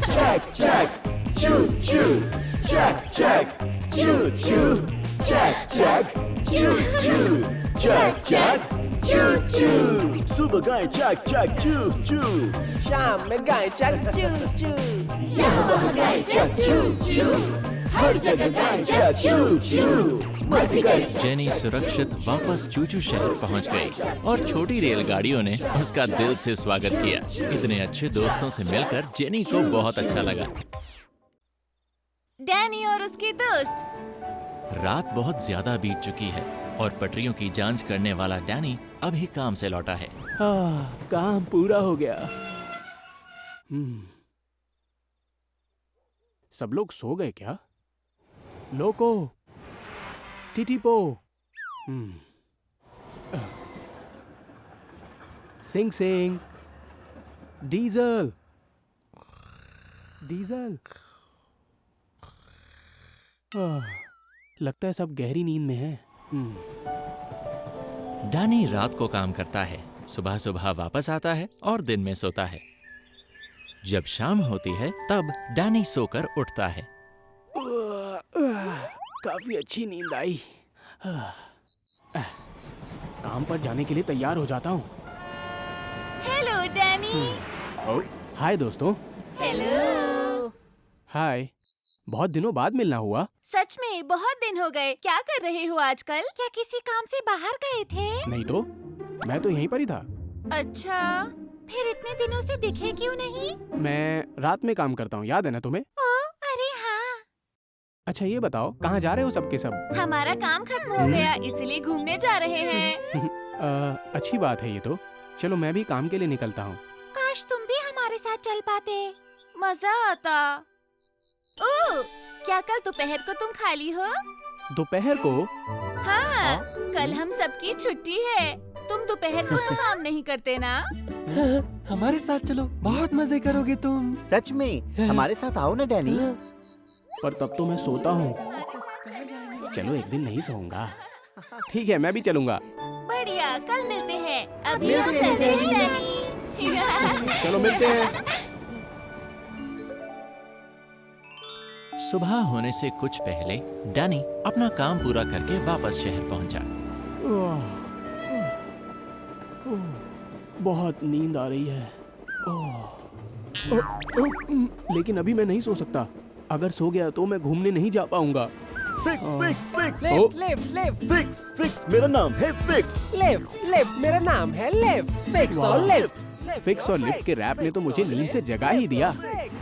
चक चक चू चू, चक चक चू चू, चक चक चू चू, चक चक चू चू। सुबह गाए चक चक चू चू, शाम में गाय चक चू चू। यहाँ वहाँ गाए चक चू चू, हर जगह गाए चक चू चू। मस्ती कर। जेनी सुरक्षित वापस चूचू शहर पहुंच गई और छोटी रेलगाड़ियों ने उसका दिल से स्वागत किया। इतने अच्छे दोस्तों से मिलकर जेनी को बहुत अच्छा लगा। डैनी और उसके दोस्त। रात बहुत ज्यादा बीत चुकी है और पटरियों की जांच करने वाला डैनी अभी काम से लौटा है। काम पूरा हो गया। सब लोग सो गए क्या? लोको, टिटीपो, सिंग सिंग, डीजल, डीजल। लगता है सब गहरी नींद में हैं। डैनी रात को काम करता है, सुबह सुबह वापस आता है और दिन में सोता है। जब शाम होती है तब डैनी सोकर उठता है। काफी अच्छी नींद आई। काम पर जाने के लिए तैयार हो जाता हूँ। Hello Danny. हाय दोस्तों। हेलो। हाय, बहुत दिनों बाद मिलना हुआ। सच में बहुत दिन हो गए। क्या कर रहे हो आजकल? क्या किसी काम से बाहर गए थे? नहीं तो, मैं तो यहीं पर ही था। अच्छा, फिर इतने दिनों से दिखे क्यों नहीं? मैं रात में काम करता हूँ, याद है ना तुम्हें? अरे हाँ। अच्छा ये बताओ, कहाँ जा रहे हो सबके सब? हमारा काम खत्म हो गया, इसलिए घूमने जा रहे हैं। अच्छी बात है ये तो। चलो मैं भी काम के लिए निकलता हूँ। काश तुम भी हमारे साथ चल पाते, मजा आता। ओह, क्या कल दोपहर को तुम खाली हो? दोपहर को? हाँ, कल हम सबकी छुट्टी है। तुम दोपहर को तो काम नहीं करते ना? हमारे साथ चलो, बहुत मजे करोगे तुम। सच में? हमारे साथ आओ ना डैनी। पर तब तो मैं सोता हूँ। चलो एक दिन नहीं सोऊंगा। ठीक है, मैं भी चलूंगा। बढ़िया, कल मिलते हैं। अभी हम चलते हैं डैनी। चलो मिलते हैं। सुबह होने से कुछ पहले डैनी अपना काम पूरा करके वापस शहर पहुंचा। बहुत नींद आ रही है। लेकिन अभी मैं नहीं सो सकता। अगर सो गया तो मैं घूमने नहीं जा पाऊंगा। Fix fix fix left left left fix fix मेरा नाम है फिक्स। लेफ्ट लेफ्ट मेरा नाम है लेफ्ट। फिक्स और लेफ्ट। फिक्स और लिफ्ट के रैप ने तो मुझे नींद से जगा ही दिया।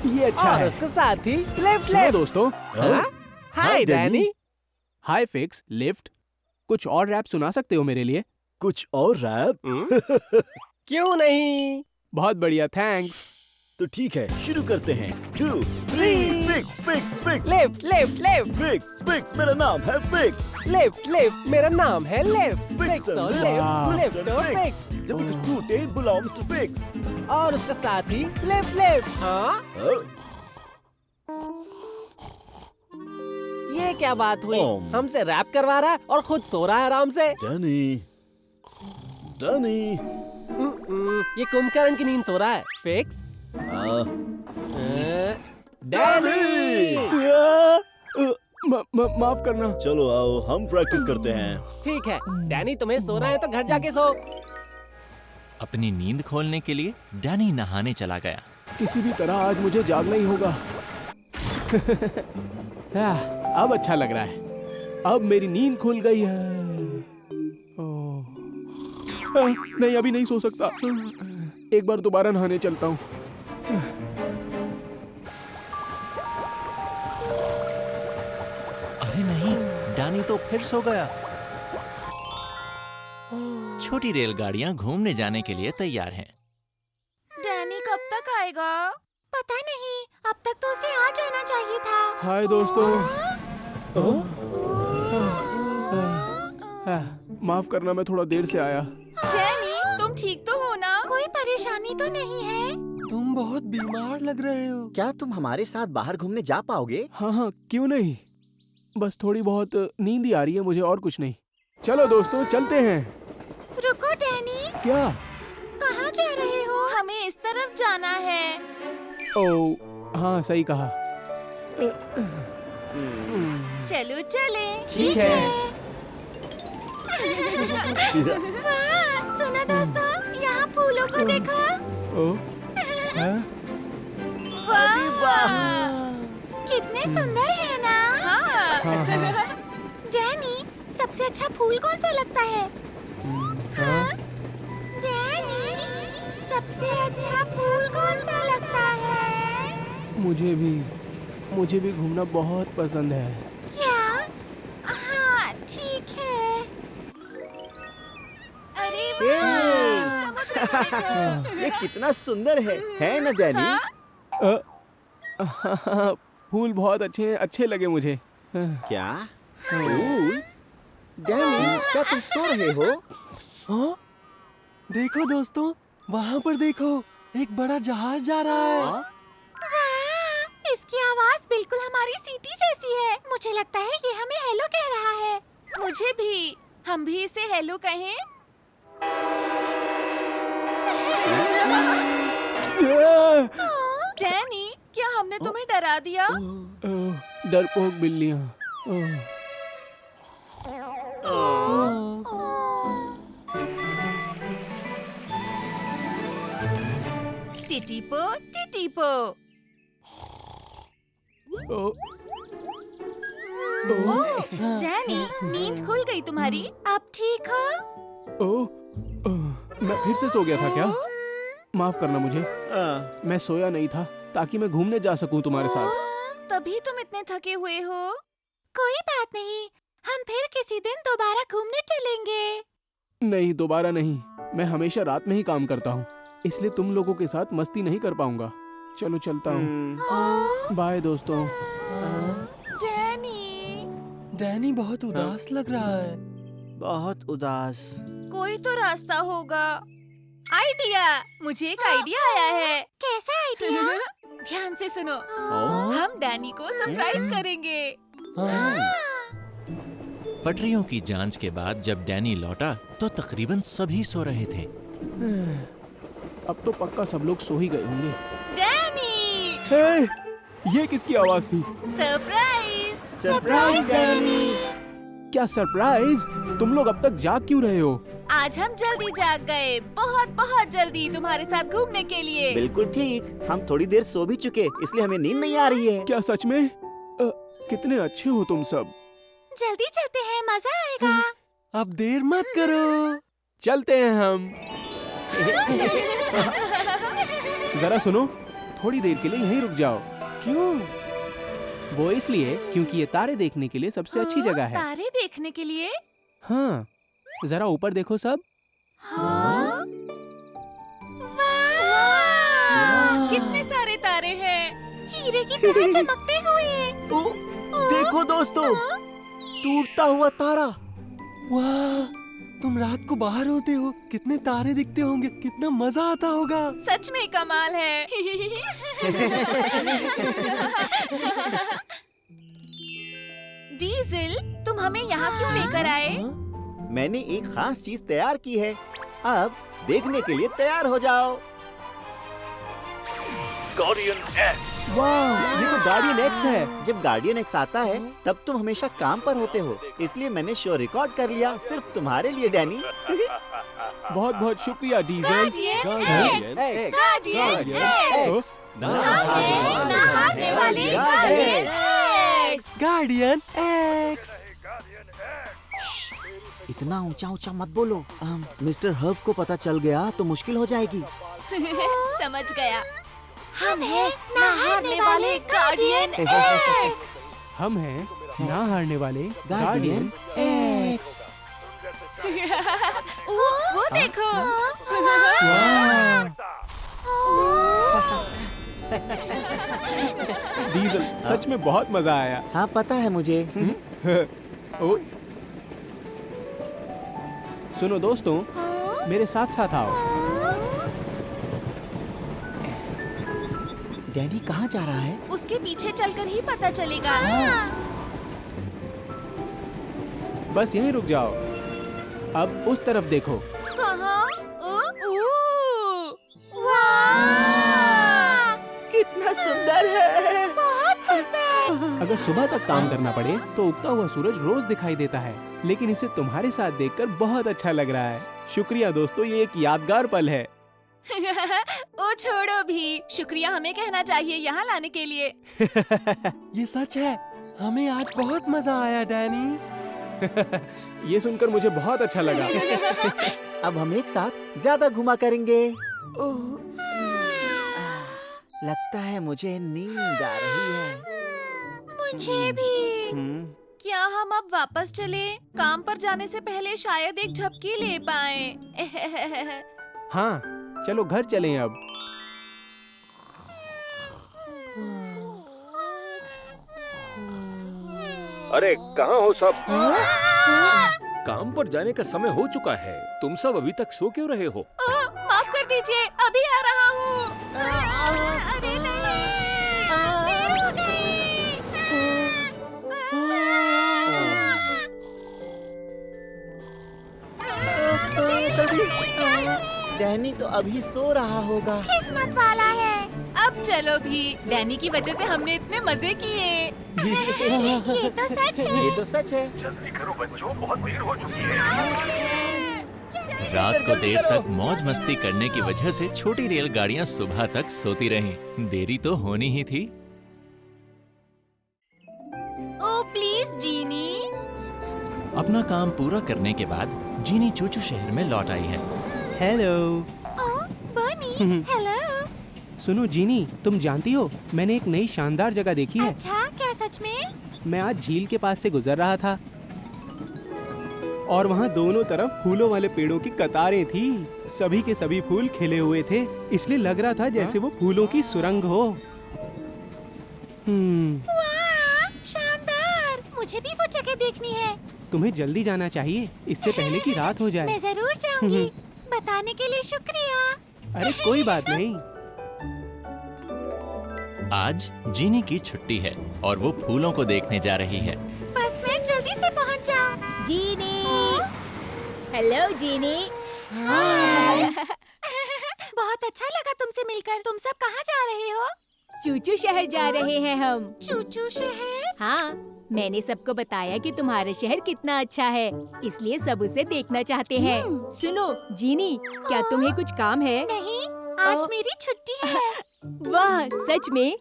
ये अच्छा है। उसके साथ ही लेफ्ट सुनो लेफ्ट। दोस्तों। हाय डैनी। हाय फिक्स, लिफ्ट। कुछ और रैप सुना सकते हो मेरे लिए? कुछ और रैप? क्यों नहीं? बहुत बढ़िया, थैंक्स। तो ठीक है, शुरू करते हैं। 2 3 fix fix fix left left left. Fix fix मेरा नाम है फिक्स। लेफ्ट लेफ्ट मेरा नाम है लेफ्ट। फिक्स और वाह। लेफ्ट लेफ्ट और फिक्स। जब कुछ टूटे बुलाओ मिस्टर फिक्स। और उसके साथ ही लेफ्ट लेफ्ट। हाँ, ये क्या बात हुई? हमसे रैप करवा रहा है और खुद सो रहा है आराम से। डैनी डैनी ये कुंभकर्ण की नींद सो रहा है। फिक्स। डैनी। माफ करना। चलो आओ हम प्रैक्टिस करते हैं। ठीक है, डैनी तुम्हें सोना है तो घर जाके सो। अपनी नींद खोलने के लिए डैनी नहाने चला गया। किसी भी तरह आज मुझे जागना ही होगा। अब अच्छा लग रहा है। अब मेरी नींद खुल गई है। नहीं, अभी नहीं सो सकता। एक बार दोबारा नहाने चलता हूँ। अरे नहीं, डैनी तो फिर सो गया। छोटी रेलगाड़ियां घूमने जाने के लिए तैयार हैं। डैनी कब तक आएगा? पता नहीं, अब तक तो उसे आ जाना चाहिए था। हाय दोस्तों। माफ करना, मैं थोड़ा देर से आया। डैनी, तुम ठीक तो हो ना? कोई परेशानी तो नहीं है? तुम बहुत बीमार लग रहे हो। क्या तुम हमारे साथ बाहर घूमने जा पाओगे? हाँ हाँ, क्यों नहीं। बस थोड़ी बहुत नींद ही आ रही है मुझे, और कुछ नहीं। चलो दोस्तों, चलते हैं। रुको डैनी। क्या? कहाँ जा रहे हो? हमें इस तरफ जाना है। ओह हाँ, सही कहा। चलो चले। ठीक है। वाह, सुनो दोस्तों, यहाँ फूलों को देखो। वाह, कितने सुंदर है ना? हाँ। डैनी, सबसे अच्छा फूल कौन सा लगता है? हाँ? डैनी, सबसे अच्छा फूल कौन सा लगता है? मुझे भी घूमना बहुत पसंद है। क्या? हाँ, ठीक है। अरे वाह, समुद्र को देखो। ये कितना सुंदर है ना डैनी? फूल बहुत अच्छे लगे मुझे। क्या? फूल? डैनी, क्या तुम सो रहे हो? हाँ? देखो दोस्तों, वहाँ पर देखो, एक बड़ा जहाज जा रहा है। वाह, इसकी आवाज बिल्कुल हमारी सीटी जैसी है। मुझे लगता है ये हमें हेलो कह रहा है। मुझे भी। हम भी इसे हेलो कहें? डैनी, क्या हमने तुम्हें डरा दिया? डरपोक बिल्लियाँ। टिटीपो टिटीपो। डैनी, नींद खुल गई तुम्हारी? आप ठीक हो? मैं फिर से सो गया था क्या? माफ करना मुझे। मैं सोया नहीं था ताकि मैं घूमने जा सकूं तुम्हारे साथ। तभी तुम इतने थके हुए हो। कोई बात नहीं, हम फिर किसी दिन दोबारा घूमने चलेंगे। नहीं, दोबारा नहीं। मैं हमेशा रात में ही काम करता हूँ, इसलिए तुम लोगों के साथ मस्ती नहीं कर पाऊंगा। चलो चलता हूँ। बाय दोस्तों। डैनी बहुत उदास लग रहा है। बहुत उदास। कोई तो रास्ता होगा। आइडिया! मुझे एक आइडिया आया है। कैसा आइडिया? ध्यान से सुनो। हम डैनी को सरप्राइज करेंगे। पटरियों की जांच के बाद जब डैनी लौटा तो तकरीबन सभी सो रहे थे। अब तो पक्का सब लोग सो ही गए होंगे। डैनी! ये किसकी आवाज थी? सरप्राइज। Surprise Danny. क्या सरप्राइज? तुम लोग अब तक जाग क्यों रहे हो? आज हम जल्दी जाग गए, बहुत बहुत जल्दी, तुम्हारे साथ घूमने के लिए। बिल्कुल ठीक, हम थोड़ी देर सो भी चुके, इसलिए हमें नींद नहीं आ रही है। क्या सच में? कितने अच्छे हो तुम सब। जल्दी चलते हैं, मजा आएगा। अब देर मत करो, चलते हैं हम। जरा सुनो, थोड़ी देर के लिए यहीं रुक जाओ। क्यों? वो इसलिए क्योंकि ये तारे देखने के लिए सबसे अच्छी जगह है। तारे देखने के लिए? हाँ, जरा ऊपर देखो सब। हाँ? वाह! कितने सारे तारे हैं, हीरे की तरह चमकते हुए। देखो दोस्तों, टूटता हुआ तारा। वाह, तुम रात को बाहर होते हो, कितने तारे दिखते होंगे, कितना मजा आता होगा। सच में कमाल है। डीजल, तुम हमें यहाँ क्यों लेकर आए? मैंने एक खास चीज तैयार की है, अब देखने के लिए तैयार हो जाओ। Guardian x. वाह, ये तो गार्डियन एक्स है। जब गार्डियन एक्स आता है तब तुम हमेशा काम पर होते हो, इसलिए मैंने शो रिकॉर्ड कर लिया सिर्फ तुम्हारे लिए डैनी। बहुत बहुत शुक्रिया डीजल। Guardian x. ना हारने वाले गार्डियन एक्स। इतना ऊंचा ऊंचा मत बोलो, मिस्टर हर्ब को पता चल गया तो मुश्किल हो जाएगी। समझ गया, हम हैं ना हारने वाले गार्डियन एक्स। हम हैं ना हारने वाले गार्डियन एक्स। वो देखो। डीजल, सच में बहुत मजा आया। हाँ पता है मुझे। ओ, सुनो दोस्तों, मेरे साथ साथ आओ। डैनी कहाँ जा रहा है? उसके पीछे चलकर ही पता चलेगा। बस यहीं रुक जाओ। अब उस तरफ देखो। कहाँ? वाह! कितना सुंदर है। बहुत सुंदर। अगर सुबह तक काम करना पड़े तो उगता हुआ सूरज रोज दिखाई देता है, लेकिन इसे तुम्हारे साथ देखकर बहुत अच्छा लग रहा है। शुक्रिया दोस्तों, ये एक यादगार पल है। ओ छोड़ो भी, शुक्रिया हमें कहना चाहिए यहाँ लाने के लिए। ये सच है, हमें आज बहुत मजा आया डैनी। ये सुनकर मुझे बहुत अच्छा लगा। अब हम एक साथ ज्यादा घुमा करेंगे। लगता है मुझे नींद आ रही है। मुझे भी। क्या हम अब वापस चले? काम पर जाने से पहले शायद एक झपकी ले पाएं। हाँ, चलो घर चलें अब। अरे कहाँ हो सब? काम पर जाने का समय हो चुका है, तुम सब अभी तक सो क्यों रहे हो? माफ कर दीजिए, अभी आ रहा हूँ। अरे नहीं, देर हो गई। जल्दी। डैनी तो अभी सो रहा होगा। किस्मत वाला है। अब चलो भी, डैनी की वजह से हमने इतने मजे किए। ये तो सच है। ये तो सच है। जल्दी करो बच्चों, बहुत देर हो चुकी है। रात को देर तक मौज मस्ती करने की वजह से छोटी रेलगाड़ियां सुबह तक सोती रहीं। देरी तो होनी ही थी। ओ प्लीज जीनी। अपना काम पूरा करने के बाद जीनी चूचू शहर में लौट आई है। हेलो। बनी, हेलो। सुनो जीनी, तुम जानती हो मैंने एक नई शानदार जगह देखी है। अच्छा, क्या सच में? मैं आज झील के पास से गुजर रहा था और वहाँ दोनों तरफ फूलों वाले पेड़ों की कतारें थी। सभी के सभी फूल खिले हुए थे, इसलिए लग रहा था जैसे वो फूलों की सुरंग हो। वाह, शानदार! मुझे भी वो जगह देखनी है। तुम्हें जल्दी जाना चाहिए, इससे पहले कि रात हो जाए। मैं जरूर जाऊंगी। बताने के लिए शुक्रिया। अरे कोई बात नहीं। आज जीनी की छुट्टी है और वो फूलों को देखने जा रही है। बस मैं जल्दी से पहुंच जाऊं। जीनी। हेलो जीनी। बहुत अच्छा लगा तुमसे मिलकर। तुम सब कहाँ जा रहे हो? चूचू शहर जा रहे हैं हम। चूचू शहर? हाँ, मैंने सबको बताया कि तुम्हारा शहर कितना अच्छा है, इसलिए सब उसे देखना चाहते हैं। सुनो जीनी, क्या तुम्हें कुछ काम है? नहीं, आज मेरी छुट्टी है। वाह, सच में?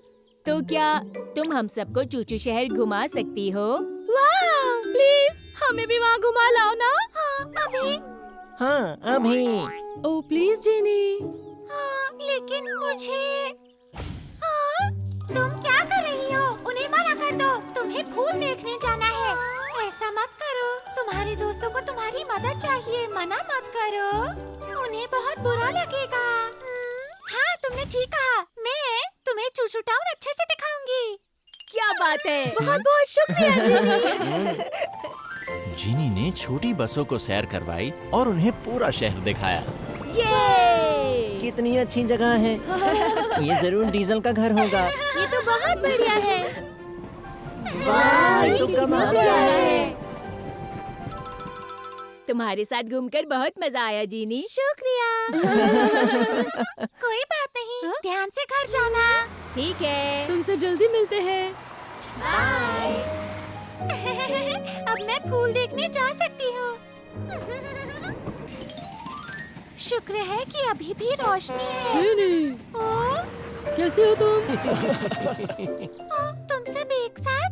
तो क्या तुम हम सबको चूचू शहर घुमा सकती हो? वाह, प्लीज हमें भी वहाँ घुमा लाओ ना। हाँ, अभी। ओ प्लीज जीनी। लेकिन मुझे तुम क्या कर रही हो? उन्हें मना कर दो, तुम्हें फूल देखने जाना है। ऐसा मत करो, तुम्हारे दोस्तों को तुम्हारी मदद चाहिए, मना मत करो, उन्हें बहुत बुरा लगेगा। हाँ, तुमने ठीक कहा, मैं तुम्हें चूचू टाउन अच्छे से दिखाऊंगी। क्या बात है, बहुत बहुत शुक्रिया जीनी। जीनी ने छोटी बसों को सैर करवाई और उन्हें पूरा शहर दिखाया। कितनी अच्छी जगह है। ये जरूर डीजल का घर होगा। ये तो बहुत बढ़िया है। वाह, ये तो कमाल का है। तुम्हारे साथ घूमकर बहुत मजा आया जीनी। शुक्रिया। कोई बात नहीं, ध्यान से घर जाना। ठीक है, तुमसे जल्दी मिलते हैं। बाय। अब मैं फूल देखने जा सकती हूँ। शुक्र है कि अभी भी रोशनी है। जीनी, कैसे हो तुम? तुम सब एक साथ?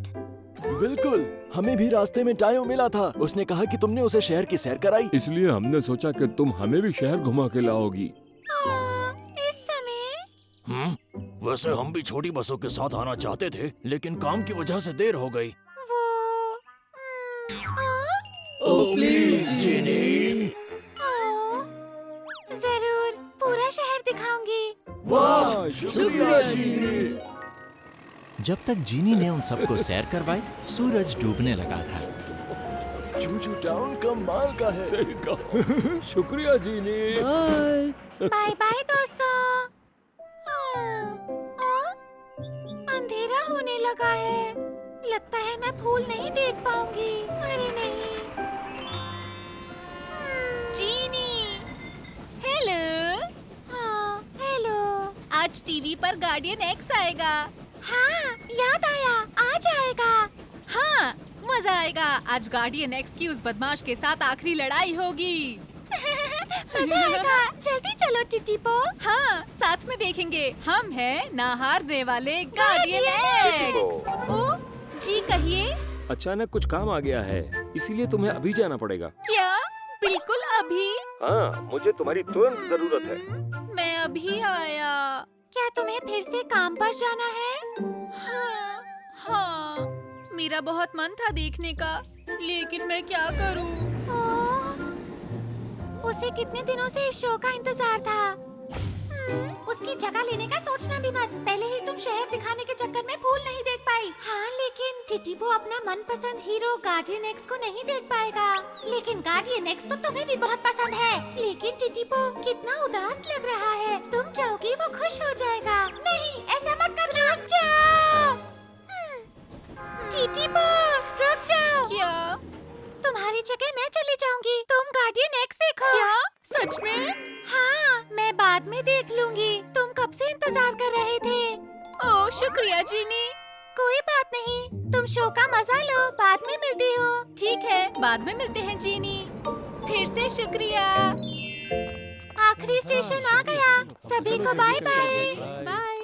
बिल्कुल, हमें भी रास्ते में टायो मिला था। उसने कहा कि तुमने उसे शहर की सैर कराई। इसलिए हमने सोचा कि तुम हमें भी शहर घुमा के लाओगी। इस समय? वैसे हम भी छोटी बसों के साथ आना चाहते थे, लेकिन काम की वजह से देर हो गई। ओह प्लीज जीनी। जरूर, पूरा शहर दिखाऊंगी। वाह, शुक्रिया जीनी। जब तक जीनी ने उन सबको सैर करवाई, सूरज डूबने लगा था। चूचू टाउन कमाल का है। सही कहा। शुक्रिया जीनी। बाय बाय दोस्तों। अंधेरा होने लगा है, लगता है मैं फूल नहीं देख पाऊंगी। अरे नहीं। जीनी, हेलो। हाँ, हेलो। आज टीवी पर गार्डियन एक्स आएगा। हाँ, याद आया, आ जाएगा। हाँ, मजा आएगा। आज गार्डियन एक्स की उस बदमाश के साथ आखिरी लड़ाई होगी। मजा आएगा। जल्दी चलो टिटीपो। हाँ, साथ में देखेंगे। हम हैं ना हारने वाले गार्डियन एक्स। ओ, जी कहिए। अचानक कुछ काम आ गया है, इसीलिए तुम्हें अभी जाना पड़ेगा। क्या? बिल्कुल अभी? हाँ, मुझे तुम्हारी तुरंत जरूरत है। मैं अभी आया। क्या तुम्हें फिर से काम पर जाना है? हाँ, मेरा बहुत मन था देखने का, लेकिन मैं क्या करूँ? उसे कितने दिनों से इस शो का इंतजार था। उसकी जगह लेने का सोचना भी मत। पहले ही तुम शहर दिखाने के चक्कर में फूल नहीं देख पाई। हाँ, लेकिन टिटीपो अपना मनपसंद हीरो गार्डियन एक्स को नहीं देख पाएगा। लेकिन गार्डियन एक्स तो तुम्हें भी बहुत पसंद है। लेकिन टिटीपो कितना उदास लग रहा है। तुम जाओगी, वो खुश हो जाएगा। नहीं, ऐसा मत कर। रुक जाओ। टिटीपो, रुक जाओ। क्या? तुम्हारी जगह मैं चली जाऊंगी। तुम गार्डियन एक्स देखो। क्या? सच में? हाँ, मैं बाद में देख लूंगी। तुम कब से इंतजार कर रहे थे? ओह, शुक्रिया जीनी। कोई बात नहीं, तुम शो का मजा लो, बाद में मिलती हो। ठीक है, बाद में मिलते हैं जीनी। फिर से शुक्रिया। आखिरी स्टेशन आ गया। सभी को बाय बाय। बाय।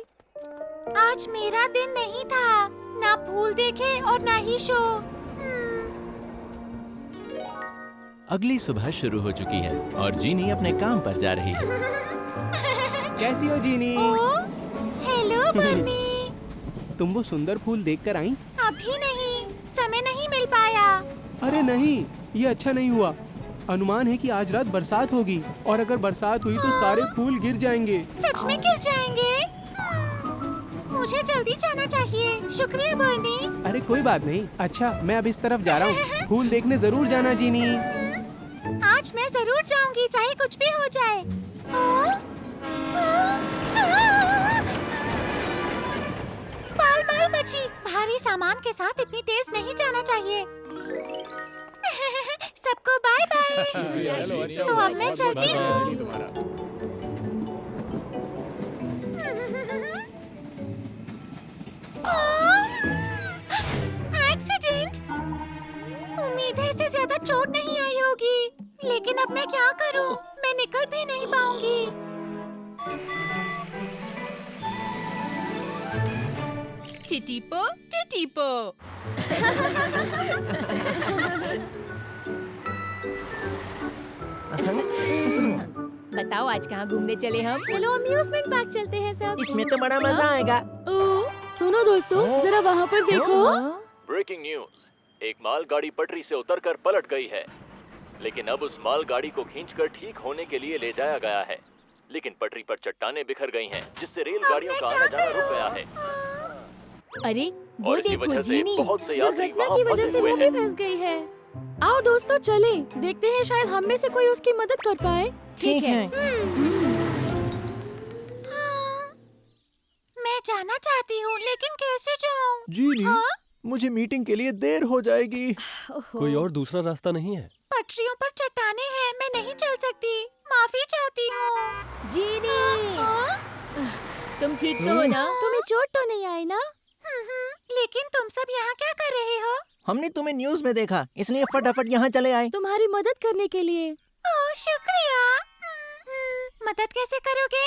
आज मेरा दिन नहीं था, ना फूल देखे और ना ही शो। अगली सुबह शुरू हो चुकी है और जीनी अपने काम पर जा रही है। कैसी हो जीनी? हेलो बर्नी। तुम वो सुंदर फूल देखकर आई? अभी नहीं, समय नहीं मिल पाया। अरे नहीं, ये अच्छा नहीं हुआ। अनुमान है कि आज रात बरसात होगी और अगर बरसात हुई तो सारे फूल गिर जाएंगे। सच में गिर जाएंगे? मुझे जल्दी जाना चाहिए। शुक्रिया बर्नी। अरे कोई बात नहीं। अच्छा, मैं अब इस तरफ जा रहा हूँ। फूल देखने जरूर जाना जीनी। आज मैं जरूर जाऊंगी, चाहे कुछ भी हो जाए। बाल माल बची। भारी सामान के साथ इतनी तेज नहीं जाना चाहिए। सबको बाय बाय। तो अब मैं चलती हूँ। चोट नहीं आई होगी, लेकिन अब मैं क्या करूं? मैं निकल भी नहीं पाऊंगी। टिटिपो टिटिपो। बताओ आज कहाँ घूमने चले हम? चलो अम्यूजमेंट पार्क चलते हैं सब। इसमें तो बड़ा मजा आएगा। सुनो दोस्तों, जरा वहाँ पर देखो। ब्रेकिंग न्यूज, एक मालगाड़ी पटरी से उतरकर पलट गई है, लेकिन अब उस मालगाड़ी को खींचकर ठीक होने के लिए ले जाया गया है, लेकिन पटरी पर चट्टानें बिखर गई हैं, जिससे रेलगाड़ियों का आना जाना रुक गया है। अरे वो और इसी देखो वजह से जीनी, बहुत से यात्री दुर्घटना वहाँ की वजह फंसे से हुए वो भी हैं। फंस गई है। आओ दोस्तों चले, देखते हैं शायद हम में से कोई उसकी मदद कर पाए। ठीक है। मैं जाना चाहती हूँ, लेकिन कैसे जाऊँ? जीनी, हाँ? मुझे मीटिंग के लिए देर हो जाएगी। कोई और दूसरा रास्ता नहीं है? पटरियों पर चट्टानें हैं, मैं नहीं चल सकती। माफी चाहती हूँ। जीनी, हाँ? तुम ठीक तो हो ना? तुम्हें चोट तो नहीं आई ना? लेकिन तुम सब यहाँ क्या कर रहे हो? हमने तुम्हें न्यूज में देखा, इसलिए फटाफट यहाँ चले आए। तुम्हारी मदद करने के लिए। ओह शुक्रिया। मदद कैसे करोगे?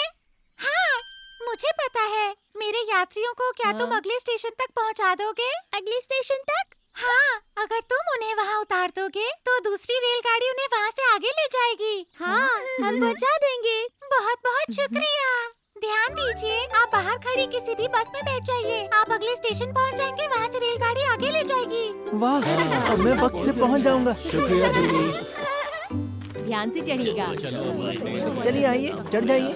हाँ, मुझे पता है। मेरे यात्रियों को क्या तुम अगले स्टेशन तक पहुँचा दोगे? अगले स्टेशन तक? हाँ, अगर तुम उन्हें वहाँ उतार दोगे, तो दूसरी रेलगाड़ी उन्हें वहाँ से आगे ले जाएगी। हाँ, हम पहुँचा देंगे। बहुत बहुत शुक्रिया। ध्यान दीजिए, आप बाहर खड़ी किसी भी बस में बैठ जाइए। आप अगले स्टेशन पहुँच जाएंगे, वहाँ से रेलगाड़ी आगे ले जाएगी। वाह, अब मैं वक्त से पहुँच जाऊंगा। शुक्रिया जीनी। ध्यान से चढ़िएगा। चलिए आइए, चढ़ जाइए।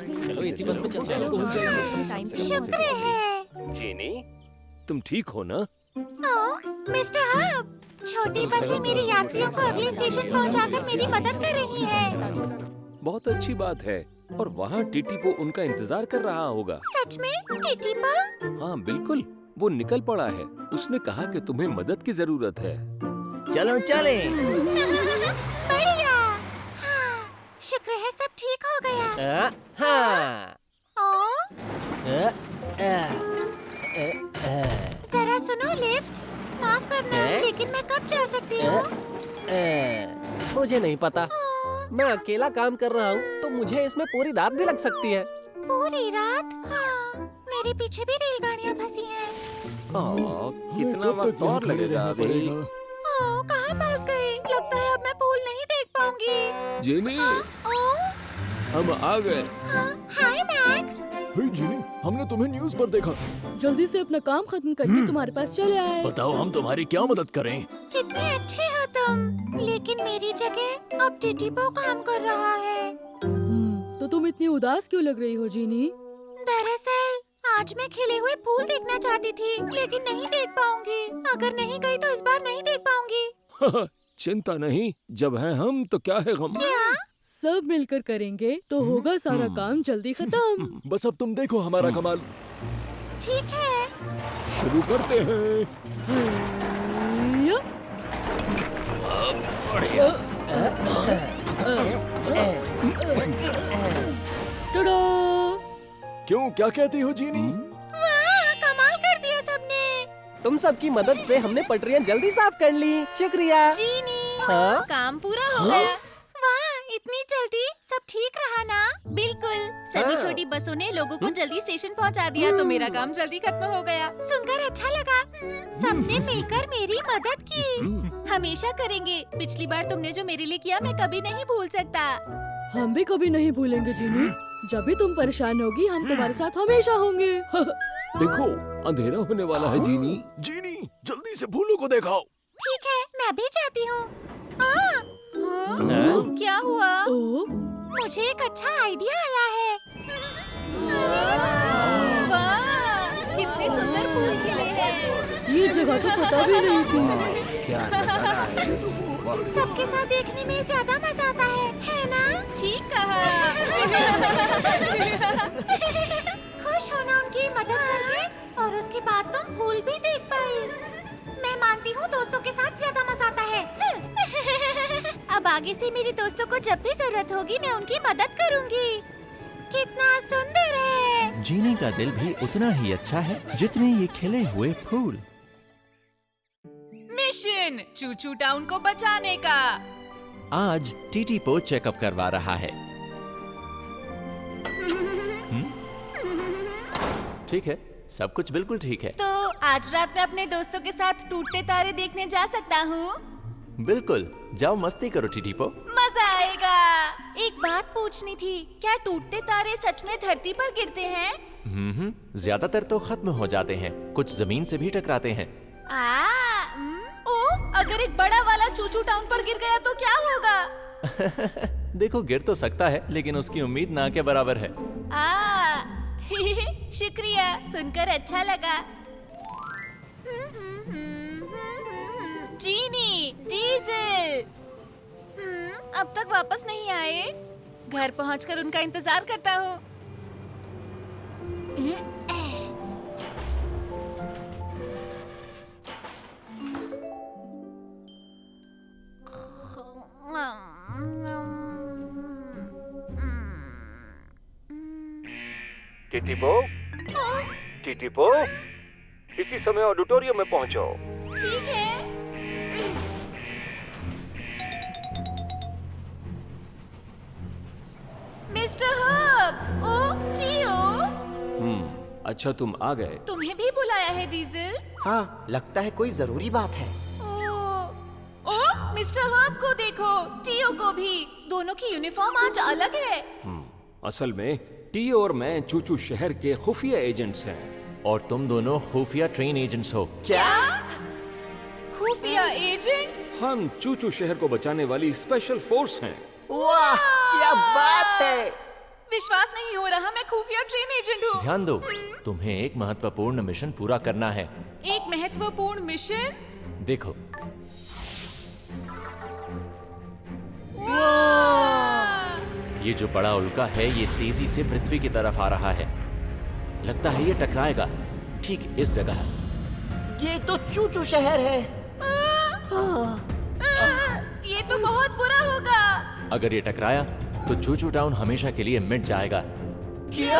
शुक्र है। जीनी, तुम ठीक हो ना? ओह, मिस्टर हब, छोटी बसें मेरे यात्रियों को अगले स्टेशन पहुंचाकर मेरी मदद कर रही हैं। बहुत अच्छी बात है। और वहाँ टिटिपो उनका इंतजार कर रहा होगा। सच में? टिटिपो? हाँ बिल्कुल, वो निकल पड़ा है। उसने कहा कि तुम्हें मदद की जरूरत है। चलो चले। बढ़िया। हाँ, शुक्र है सब ठीक हो गया। ओह, जरा सुनो लिफ्ट। माफ करना, लेकिन मैं कब जा सकती हूँ? मुझे नहीं पता। मैं अकेला काम कर रहा हूँ, तो मुझे इसमें पूरी रात भी लग सकती है। पूरी रात? हाँ, मेरे पीछे भी रेलगाड़ियाँ फंसी हैं। कितना वक्त और लगेगा अभी? ओह, कहाँ फंस गई? लगता है अब मैं पूल नहीं देख पाऊंगी। जीनी, ओह, हम आ गए। हाय मैक्स। हे जीनी, हमने तुम्हें न्यूज पर देखा। जल्दी से अपना काम खत्म करके तुम्हारे पास चले आए। बताओ हम तुम्हारी क्या मदद करें? कितने अच्छे हो तुम। लेकिन मेरी जगह अब टिटिपो काम कर रहा है। तो तुम इतनी उदास क्यों लग रही हो जीनी? दरअसल आज मैं खिले हुए फूल देखना चाहती थी, लेकिन नहीं देख पाऊंगी। अगर नहीं गई तो इस बार नहीं देख पाऊंगी। चिंता नहीं, जब है हम तो क्या है गम। क्या? सब मिलकर करेंगे तो होगा सारा काम जल्दी खत्म। बस अब तुम देखो हमारा कमाल। ठीक है। शुरू करते हैं। बढ़िया। क्यों, क्या कहती हो जीनी? वाह, कमाल कर दिया सबने। तुम सबकी मदद से हमने पटरियां जल्दी साफ कर ली। शुक्रिया। जीनी, हाँ? काम पूरा हो गया। वाह, इतनी जल्दी सब ठीक रहा ना? बिल्कुल। सभी छोटी बसों ने लोगों को जल्दी स्टेशन पहुंचा दिया, तो मेरा काम जल्दी खत्म हो गया। सुनकर अच्छा लगा। सबने मिलकर मेरी मदद की। हमेशा करेंगे। पिछली बार तुमने जो मेरे लिए किया मैं कभी नहीं भूल सकता। हम भी कभी नहीं भूलेंगे जीनी। जब भी तुम परेशान होगी हम तुम्हारे साथ हमेशा होंगे। देखो, अंधेरा होने वाला है जीनी। जीनी, जल्दी से फूलों को दिखाओ। ठीक है, मैं भी चाहती हूँ। क्या हुआ? मुझे एक अच्छा आइडिया आया है। वाह, कितने सुंदर फूल खिले हैं। ये जगह तो पता भी नहीं थी। क्या नजारा है। सबके साथ देखने में ज्यादा मजा आता है ना? ठीक कहा। खुश होना उनकी मदद करके, और उसके बाद तुम फूल भी देख पाई। मैं मानती हूँ दोस्तों के साथ ज्यादा मजा आता है। अब आगे से मेरे दोस्तों को जब भी जरूरत होगी मैं उनकी मदद करूँगी। कितना सुंदर है। जीनी का दिल भी उतना ही अच्छा है जितने ये खिले हुए फूल। मिशन चूचू टाउन को बचाने का। आज टीटीपो चेकअप करवा रहा है। ठीक है, सब कुछ बिल्कुल ठीक है। तो आज रात में अपने दोस्तों के साथ टूटते तारे देखने जा सकता हूँ? बिल्कुल, जाओ मस्ती करो टीटीपो। मजा आएगा। एक बात पूछनी थी, क्या टूटते तारे सच में धरती पर गिरते हैं? ज्यादातर तो खत्म हो जाते हैं, कुछ जमीन से भी टकराते हैं। अगर एक बड़ा वाला चूचू टाउन पर गिर गया तो क्या होगा? देखो, गिर तो सकता है, लेकिन उसकी उम्मीद ना के बराबर है। शुक्रिया, सुनकर अच्छा लगा। जीनी, डीजल, अब तक वापस नहीं आए। घर पहुंचकर उनका इंतजार करता हूँ। टीटीपो, टीटीपो, इसी समय ऑडिटोरियम में पहुंचो। ठीक है। मिस्टर हब, ओ टीओ। अच्छा तुम आ गए। तुम्हें भी बुलाया है डीजल? हाँ, लगता है कोई जरूरी बात है। मिस्टर हब को देखो, टीओ को भी। दोनों की यूनिफॉर्म आज अलग है। असल में टीओ और मैं चूचू शहर के खुफिया एजेंट्स हैं। और तुम दोनों खुफिया ट्रेन एजेंट्स हो। क्या? खुफिया एजेंट्स? हम चूचू शहर को बचाने वाली स्पेशल फोर्स हैं। वाह, क्या बात है! विश्वास नहीं हो रहा, मैं खुफिया ट्रेन एजेंट हूँ। ध्यान दो, तुम्हें एक महत्वपूर्ण मिशन पूरा करना है। एक महत्वपूर्ण मिशन? देखो, ये जो बड़ा उल्का है, ये तेजी से पृथ्वी की तरफ आ रहा है। लगता है ये टकराएगा ठीक इस जगह। ये तो चूचू शहर है। ये तो बहुत बुरा होगा। अगर ये टकराया तो चूचू टाउन हमेशा के लिए मिट जाएगा। क्या?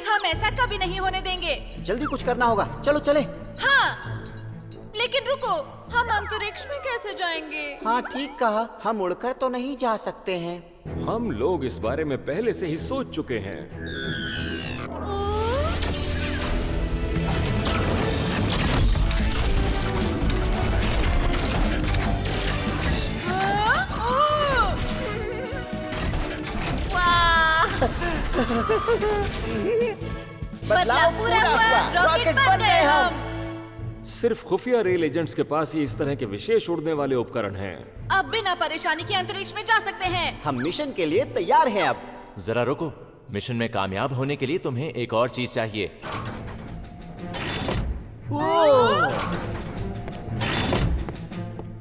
हम ऐसा कभी नहीं होने देंगे। जल्दी कुछ करना होगा, चलो चले। हाँ, लेकिन रुको, हम अंतरिक्ष में कैसे जाएंगे? हाँ ठीक कहा, हम उड़कर तो नहीं जा सकते हैं। हम लोग इस बारे में पहले से ही सोच चुके हैं। बदलाव पूरा हुआ, रॉकेट बन गए हम। सिर्फ खुफिया रेल एजेंट्स के पास ही इस तरह के विशेष उड़ने वाले उपकरण हैं। अब बिना परेशानी के अंतरिक्ष में जा सकते हैं। हम मिशन के लिए तैयार हैं अब। जरा रुको, मिशन में कामयाब होने के लिए तुम्हें एक और चीज चाहिए।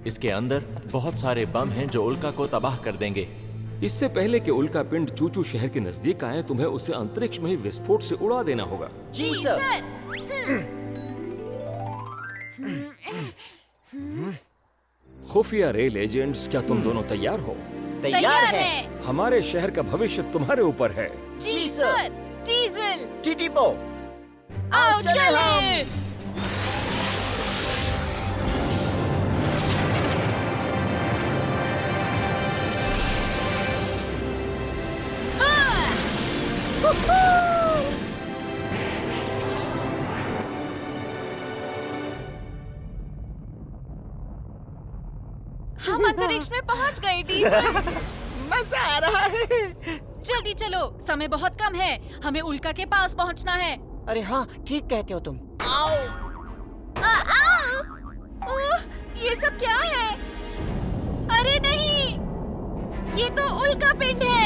इसके अंदर बहुत सारे बम हैं जो उल्का को तबाह कर देंगे। इससे पहले कि उल्का पिंड चूचू शहर के नजदीक आए, तुम्हें उसे अंतरिक्ष में ही विस्फोट से उड़ा देना होगा। जी सर। खुफिया रेल एजेंट्स, क्या तुम दोनों तैयार हो? तैयार हैं। हमारे शहर का भविष्य तुम्हारे ऊपर है। जी सर। डीजल, टीटीपो, आओ चले। हम अंतरिक्ष में पहुंच गए डीजल। मजा आ रहा है। जल्दी चलो, समय बहुत कम है, हमें उल्का के पास पहुंचना है। अरे हाँ, ठीक कहते हो तुम। आओ। ये सब क्या है? अरे नहीं, ये तो उल्का पिंड है।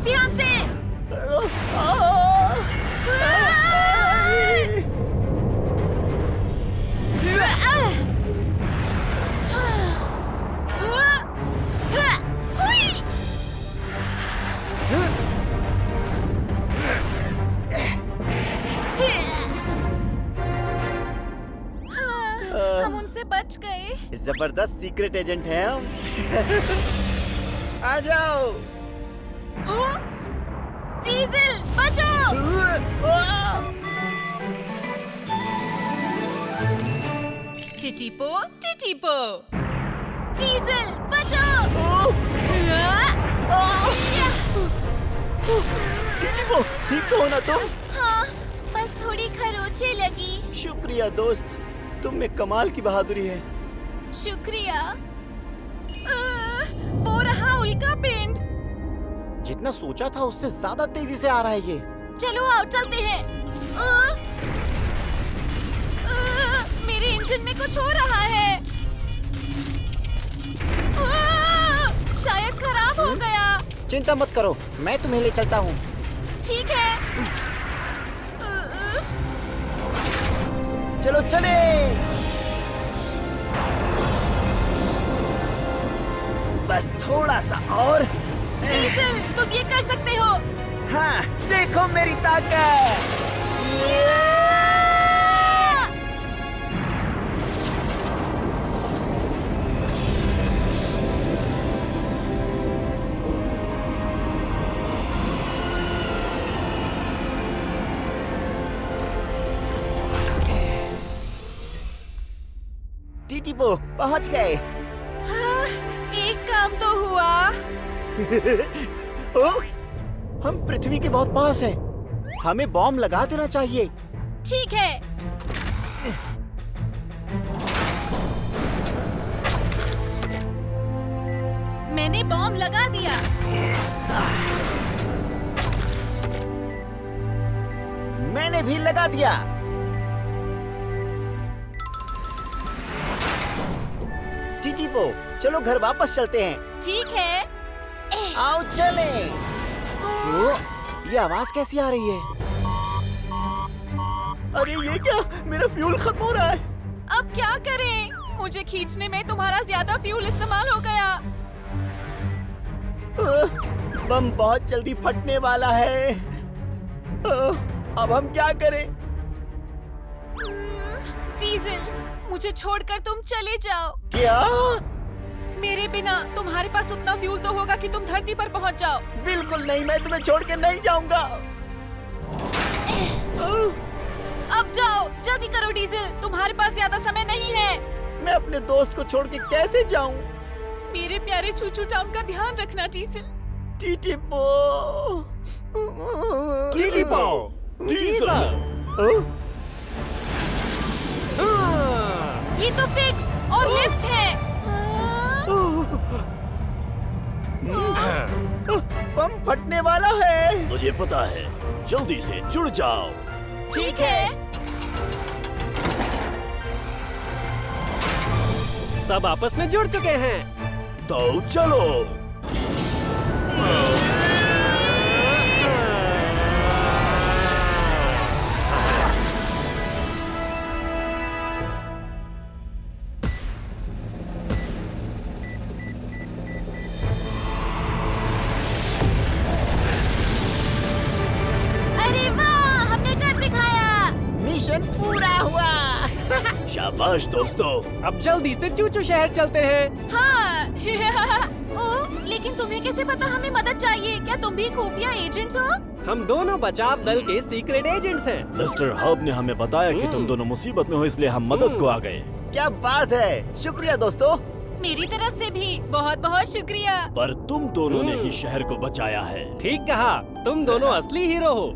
ध्यान से। जबरदस्त सीक्रेट एजेंट हैं हम। आ जाओ। डीजल बचाओ। टिटीपो टिटीपो, डीजल बचाओ। टिटीपो, ठीक तो हो ना तुम? हाँ, बस थोड़ी खरोंचे लगी। शुक्रिया दोस्त, तुम में कमाल की बहादुरी है। शुक्रिया। वो रहा उल्का पिंड। जितना सोचा था उससे ज्यादा तेजी से आ रहा है ये। चलो आओ चलते हैं। मेरे इंजन में कुछ हो रहा है। शायद खराब हो गया। चिंता मत करो, मैं तुम्हें ले चलता हूँ। ठीक है। चलो चले। बस थोड़ा सा और। डीजल, तुम ये कर सकते हो। हाँ, देखो मेरी ताकत। टीटीपो, पहुंच गए। हाँ, एक काम तो हुआ। ओ, हम पृथ्वी के बहुत पास हैं। हमें बॉम्ब लगा देना चाहिए। ठीक है। मैंने बॉम्ब लगा दिया। मैंने भी लगा दिया। टीटीपो, चलो घर वापस चलते हैं। ठीक है। आओ चले। ये आवाज कैसी आ रही है? अरे ये क्या? मेरा फ्यूल खत्म हो रहा है। अब क्या करें? मुझे खींचने में तुम्हारा ज्यादा फ्यूल इस्तेमाल हो गया। बम बहुत जल्दी फटने वाला है। अब हम क्या करें? डीजल, मुझे छोड़कर तुम चले जाओ। क्या? मेरे बिना तुम्हारे पास उतना फ्यूल तो होगा कि तुम धरती पर पहुंच जाओ। बिल्कुल नहीं, मैं तुम्हें छोड़ के नहीं जाऊंगा। अब जाओ, जल्दी करो डीजल, तुम्हारे पास ज्यादा समय नहीं है। मैं अपने दोस्त को छोड़ के कैसे जाऊं? मेरे प्यारे चूचू टाउन का ध्यान रखना डीजल। टीटीपो, टीटीपो, डीजल। ये तो फिक्स और लिफ्ट है। बम फटने वाला है। मुझे पता है, जल्दी से जुड़ जाओ। ठीक है। सब आपस में जुड़ चुके हैं। तो चलो। अरे वाह, हमने कर दिखाया। मिशन पूरा हुआ। शाबाश दोस्तों। अब जल्दी से चूचू शहर चलते हैं। हाँ। ओ, लेकिन तुम्हें कैसे पता हमें मदद चाहिए? क्या तुम भी खुफिया एजेंट्स हो? हम दोनों बचाव दल के सीक्रेट एजेंट्स हैं। मिस्टर हब ने हमें बताया कि तुम दोनों मुसीबत में हो, इसलिए हम मदद को आ गए। क्या बात है, शुक्रिया दोस्तों। मेरी तरफ से भी बहुत बहुत शुक्रिया। पर तुम दोनों ने ही शहर को बचाया है। ठीक कहा, तुम दोनों असली हीरो हो।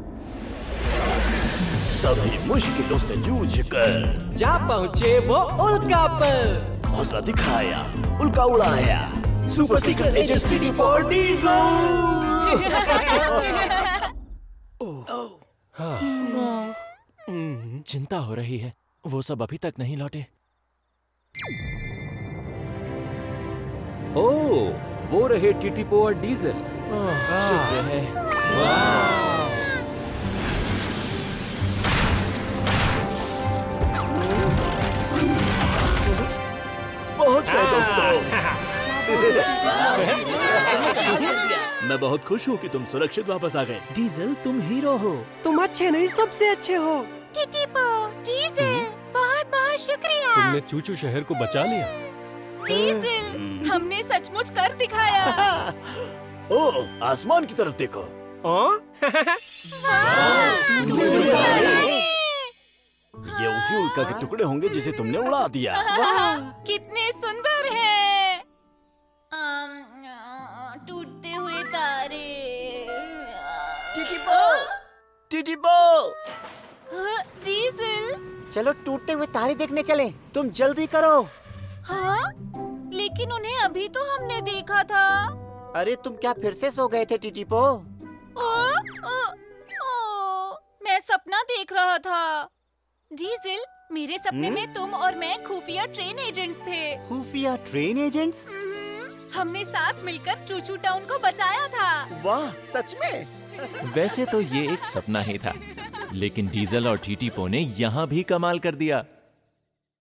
सभी मुश्किलों से जूझ कर जा पहुँचे वो उल्का पर। हौसला दिखाया, उल्का उड़ाया। Super secret agent टीटीपो diesel. चिंता हो रही है, वो सब अभी तक नहीं लौटे। ओह, वो रहे टीटीपो और डीजल। शुक्र है। पहुंच गए दोस्तों। मैं बहुत खुश हूँ कि तुम सुरक्षित वापस आ गए। डीजल, तुम हीरो हो। तुम अच्छे नहीं, सबसे अच्छे हो। टीटीपो, डीजल, बहुत बहुत शुक्रिया। तुमने चूचू शहर को बचा लिया। डीजल, हमने सचमुच कर दिखाया। ओ, आसमान की तरफ देखो। ये उसी उल्का के टुकड़े होंगे जिसे तुमने उड़ा दिया। वाह, कितने सुंदर हैं। टूटते हुए तारे। टीटीपो! डीजल, चलो टूटते हुए तारे देखने चलें। तुम जल्दी करो। हाँ? लेकिन उन्हें अभी तो हमने देखा था। अरे तुम क्या फिर से सो गए थे टीटीपो? मैं सपना देख रहा था। डीजल, मेरे सपने में तुम और मैं खुफिया ट्रेन एजेंट्स थे। खुफिया ट्रेन एजेंट्स? हमने साथ मिलकर चूचू टाउन को बचाया था। वाह, सच में? वैसे तो ये एक सपना ही था, लेकिन डीजल और टीटीपो ने यहाँ भी कमाल कर दिया।